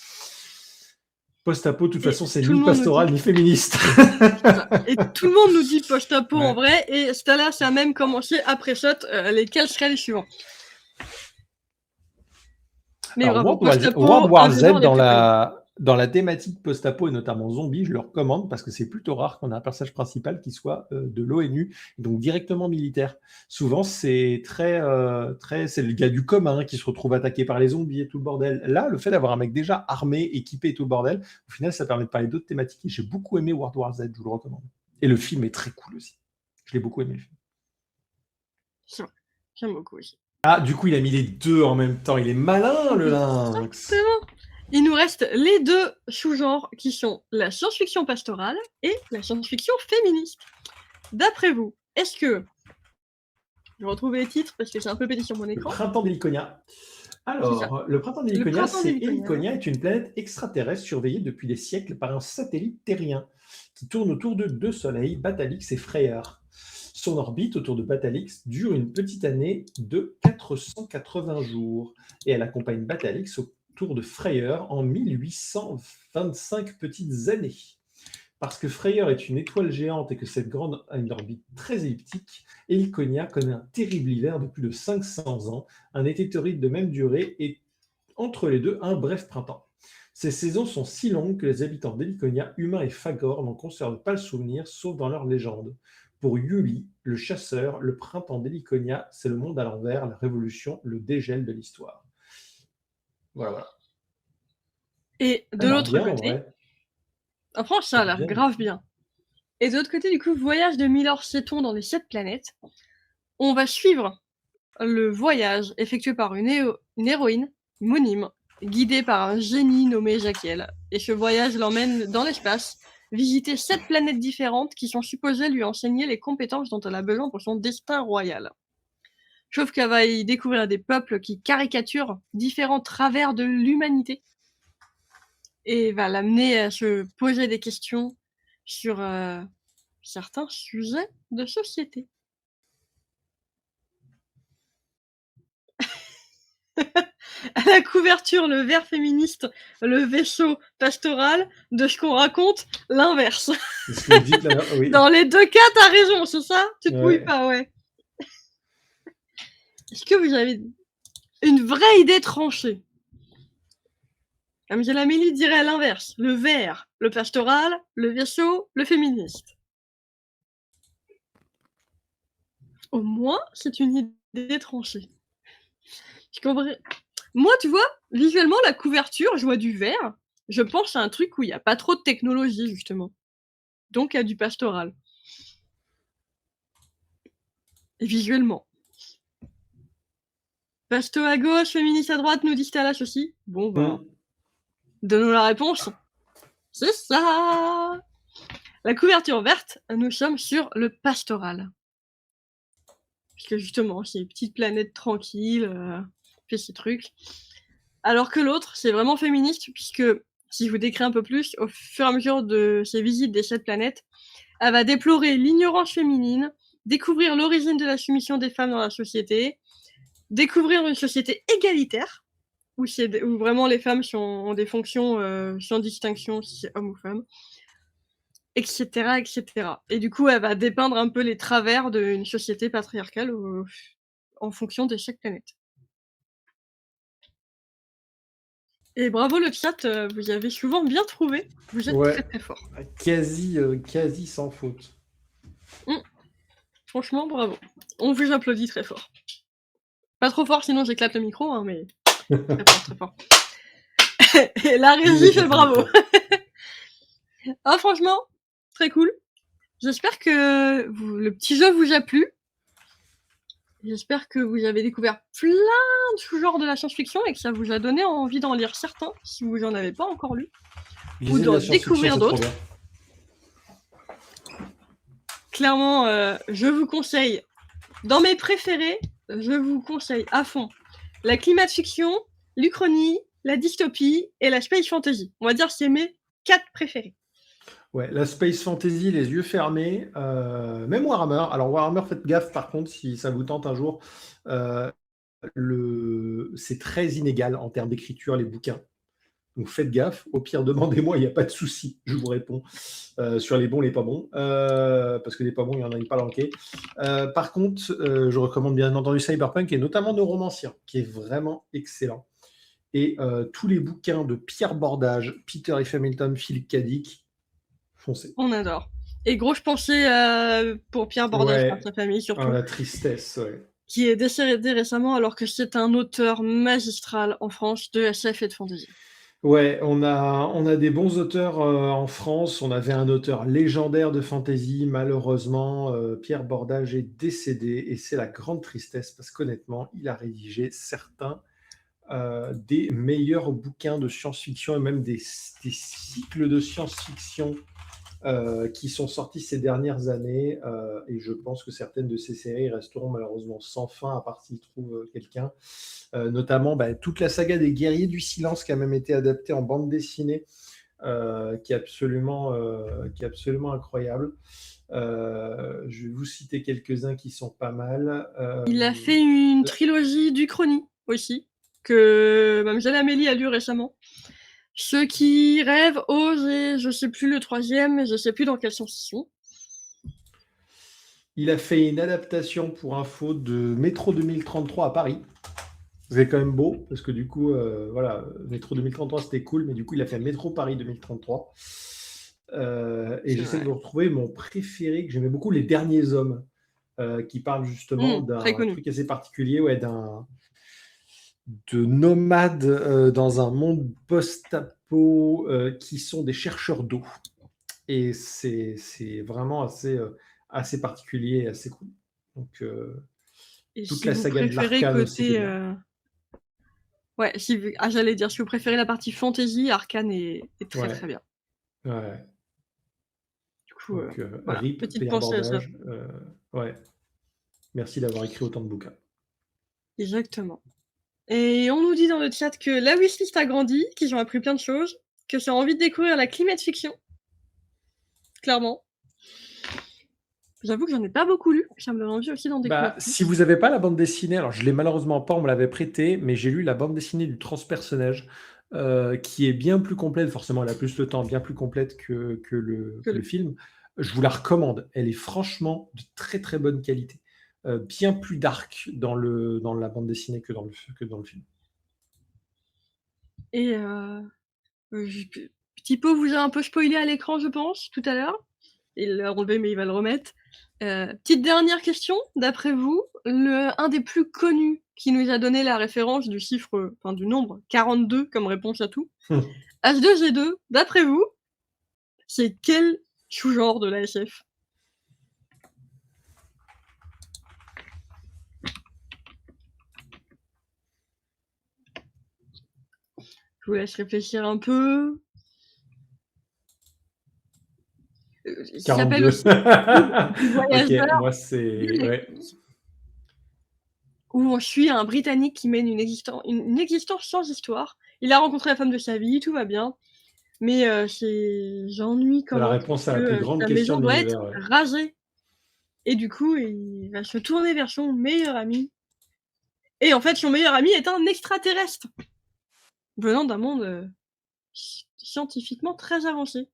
Post-apo, de toute façon, c'est ni pastoral ni féministe. Et tout le monde nous dit post-apo Ouais. en vrai, et là, ça a même commencé après Shot, lesquels seraient les suivants. Mais Alors, bravo, World War Z, dans la thématique post-apo et notamment zombie, je le recommande parce que c'est plutôt rare qu'on ait un personnage principal qui soit de l'ONU, donc directement militaire. Souvent, c'est c'est le gars du commun qui se retrouve attaqué par les zombies et tout le bordel. Là, le fait d'avoir un mec déjà armé, équipé et tout le bordel, au final, ça permet de parler d'autres thématiques. Et j'ai beaucoup aimé World War Z, je vous le recommande. Et le film est très cool aussi. Je l'ai beaucoup aimé, le film. C'est vrai, j'aime beaucoup aussi. Ah, du coup, il a mis les deux en même temps. Il est malin, le lynx. Exactement. Il nous reste les deux sous-genres qui sont la science-fiction pastorale et la science-fiction féministe. D'après vous, est-ce que... Je retrouve les titres parce que c'est un peu pété sur mon Le écran. printemps d'Héliconia. Alors, le printemps d'Héliconia, c'est Héliconia est une planète extraterrestre surveillée depuis des siècles par un satellite terrien qui tourne autour de deux soleils, Batalix et Freyr. Son orbite autour de Batalix dure une petite année de 480 jours et elle accompagne Batalix autour de Freyr en 1825 petites années. Parce que Freyr est une étoile géante et que cette grande a une orbite très elliptique, Héliconia connaît un terrible hiver de plus de 500 ans, un été torride de même durée et entre les deux un bref printemps. Ces saisons sont si longues que les habitants d'Héliconia, humains et Fagor, n'en conservent pas le souvenir, sauf dans leur légende. Pour Yuli, le chasseur, le printemps d'Héliconia, c'est le monde à l'envers, la révolution, le dégel de l'histoire. Voilà. Et de l'autre côté... En France, ça a l'air grave bien. Et de l'autre côté, du coup, voyage de Milor Seton dans les 7 planètes. On va suivre le voyage effectué par une héroïne, Monime, guidée par un génie nommé Jaquiel. Et ce voyage l'emmène dans l'espace, visiter 7 planètes différentes qui sont supposées lui enseigner les compétences dont elle a besoin pour son destin royal. Sauf qu'elle va y découvrir des peuples qui caricaturent différents travers de l'humanité. Et va l'amener à se poser des questions sur certains sujets de société. À la couverture, le vert féministe, le vaisseau pastoral, de ce qu'on raconte, l'inverse. C'est ce que vous dites là, oui. Dans les deux cas, t'as raison, c'est ça? Tu te mouilles pas, ouais. Est-ce que vous avez une vraie idée tranchée? Angela Amélie dirait à l'inverse. Le vert, le pastoral, le vaisseau, le féministe. Au moins, c'est une idée tranchée. Moi, tu vois, visuellement, la couverture, je vois du vert. Je pense à un truc où il n'y a pas trop de technologie, justement. Donc, il y a du pastoral. Et visuellement. Pasto à gauche, féministe à droite, nous dit Stalas aussi. Bon, bah... Donnons la réponse. C'est ça. La couverture verte, nous sommes sur le pastoral. Puisque justement, c'est une petite planète tranquille, fait ses trucs. Alors que l'autre, c'est vraiment féministe, puisque, si je vous décris un peu plus, au fur et à mesure de ses visites des 7 planètes, elle va déplorer l'ignorance féminine, découvrir l'origine de la soumission des femmes dans la société, découvrir une société égalitaire, où vraiment les femmes ont des fonctions sans distinction si c'est homme ou femme, etc., etc. Et du coup, elle va dépeindre un peu les travers d'une société patriarcale en fonction de chaque planète. Et bravo le chat, vous avez souvent bien trouvé. Vous êtes très très fort. Quasi sans faute. Franchement, bravo. On vous applaudit très fort. Pas trop fort, sinon j'éclate le micro, hein, mais très fort. Et la régie fait bravo. Ah, franchement, très cool. J'espère que le petit jeu vous a plu. J'espère que vous avez découvert plein de sous-genres de la science-fiction et que ça vous a donné envie d'en lire certains, si vous n'en avez pas encore lu. Ou Lisez de la d'en science-fiction, découvrir c'est trop d'autres. bien. Clairement, je vous conseille, dans mes préférés, je vous conseille à fond la climat-fiction, l'Uchronie, la dystopie et la space fantasy. On va dire que c'est mes 4 préférés. Ouais, la space fantasy, les yeux fermés, même Warhammer. Alors Warhammer, faites gaffe par contre si ça vous tente un jour. C'est très inégal en termes d'écriture, les bouquins. Donc faites gaffe. Au pire, demandez-moi, il n'y a pas de souci. Je vous réponds sur les bons, les pas bons. Parce que les pas bons, il y en a une pas manqué. Par contre, je recommande bien entendu Cyberpunk et notamment Neuromancien, qui est vraiment excellent. Et tous les bouquins de Pierre Bordage, Peter F. Hamilton, Philippe Cadic, foncez. On adore. Et grosse pensée pour Pierre Bordage, par sa famille surtout. La tristesse, ouais. Qui est décédé récemment alors que c'est un auteur magistral en France de SF et de fantasy. Ouais, on a des bons auteurs en France. On avait un auteur légendaire de fantasy. Malheureusement, Pierre Bordage est décédé et c'est la grande tristesse parce qu'honnêtement, il a rédigé certains des meilleurs bouquins de science-fiction et même des cycles de science-fiction qui sont sortis ces dernières années. Et je pense que certaines de ces séries resteront malheureusement sans fin à part s'ils trouvent quelqu'un. Notamment toute la saga des Guerriers du Silence qui a même été adaptée en bande dessinée, qui est absolument incroyable. Je vais vous citer quelques-uns qui sont pas mal. Il a fait une trilogie d'Uchronie aussi, que Mademoiselle Amélie a lu récemment. Ceux qui rêvent osent, et je sais plus le troisième, mais je sais plus dans quel sens ils sont. Il a fait une adaptation pour info de Métro 2033 à Paris. C'est quand même beau, parce que du coup, voilà, Métro 2033 c'était cool, mais du coup il a fait Métro Paris 2033. Et j'essaie de vous retrouver mon préféré, que j'aimais beaucoup, Les Derniers Hommes, qui parle justement d'un truc assez particulier, ouais, de nomades dans un monde post-apo qui sont des chercheurs d'eau. Et c'est vraiment assez particulier et assez cool. Donc, et toute si la vous saga de préférez l'Arcane côté, aussi. Ouais, j'allais dire, si vous préférez la partie fantasy, Arcane est très très bien. Ouais. Du coup, donc, voilà, RIP, petite pensée à ça. Ouais. Merci d'avoir écrit autant de bouquins. Exactement. Et on nous dit dans le chat que la wishlist a grandi, qu'ils ont appris plein de choses, que ça a envie de découvrir la climate fiction. Clairement. J'avoue que j'en ai pas beaucoup lu, ça me donne envie aussi d'en découvrir. Si vous n'avez pas la bande dessinée, alors je l'ai malheureusement pas, on me l'avait prêté, mais j'ai lu la bande dessinée du transpersonnage, qui est bien plus complète, forcément elle a plus de temps, bien plus complète que le film. Je vous la recommande, elle est franchement de très très bonne qualité. Bien plus dark dans la bande dessinée que dans le film. Et Thibaut vous a un peu spoilé à l'écran, je pense, tout à l'heure. Il l'a enlevé, mais il va le remettre. Petite dernière question, d'après vous, un des plus connus qui nous a donné la référence du chiffre, enfin du nombre 42 comme réponse à tout, H2G2, d'après vous, c'est quel sous-genre de la SF? Je vous laisse réfléchir un peu. Il s'appelle aussi Ok, moi c'est... Ouais. Où on suit un Britannique qui mène une existence sans histoire. Il a rencontré la femme de sa vie, tout va bien. Mais j'ennuie quand La réponse à la plus grande question de l'univers. Sa maison doit être rasée. Et du coup, il va se tourner vers son meilleur ami. Et en fait, son meilleur ami est un extraterrestre. Venant d'un monde scientifiquement très avancé.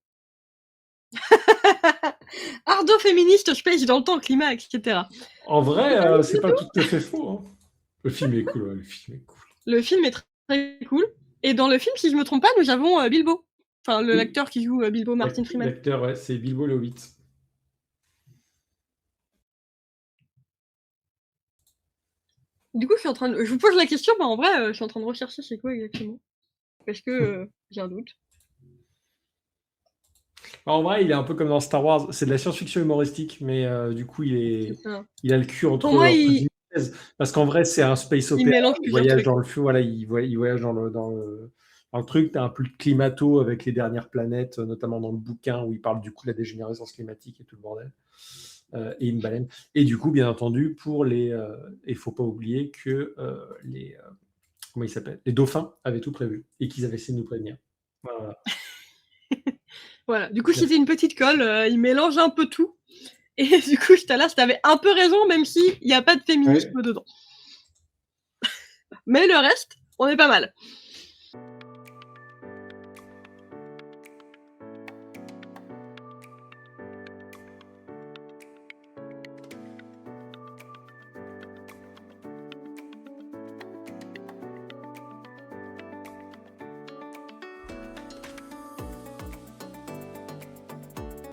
Ardo féministe, space dans le temps, climat, etc. En vrai, c'est pas tout à fait faux. Hein. Le film est cool, ouais, le film est cool. Le film est très cool. Et dans le film, si je me trompe pas, nous avons Bilbo. Enfin, l'acteur qui joue Bilbo, Martin Freeman. L'acteur, ouais, c'est Bilbo le Hobbit. Du coup, je vous pose la question, en vrai, je suis en train de rechercher c'est quoi exactement. Parce que j'ai un doute. En vrai, il est un peu comme dans Star Wars. C'est de la science-fiction humoristique, mais du coup, il a le cul entre Pour moi, guillemets, parce qu'en vrai, c'est un space opéra. mélange Il plusieurs voyage trucs. dans le feu, voilà, il voyage dans le truc. Tu as un peu de climato avec les dernières planètes, notamment dans le bouquin où il parle du coup de la dégénérescence climatique et tout le bordel. Et une baleine. Et du coup, bien entendu, pour les. Il faut pas oublier que les. Comment ils s'appellent? Les dauphins avaient tout prévu et qu'ils avaient essayé de nous prévenir. Voilà. Voilà. Du coup, c'était une petite colle. Il mélange un peu tout. Et du coup, Stalas, t'avais un peu raison, même s'il n'y a pas de féminisme dedans. Mais le reste, on est pas mal.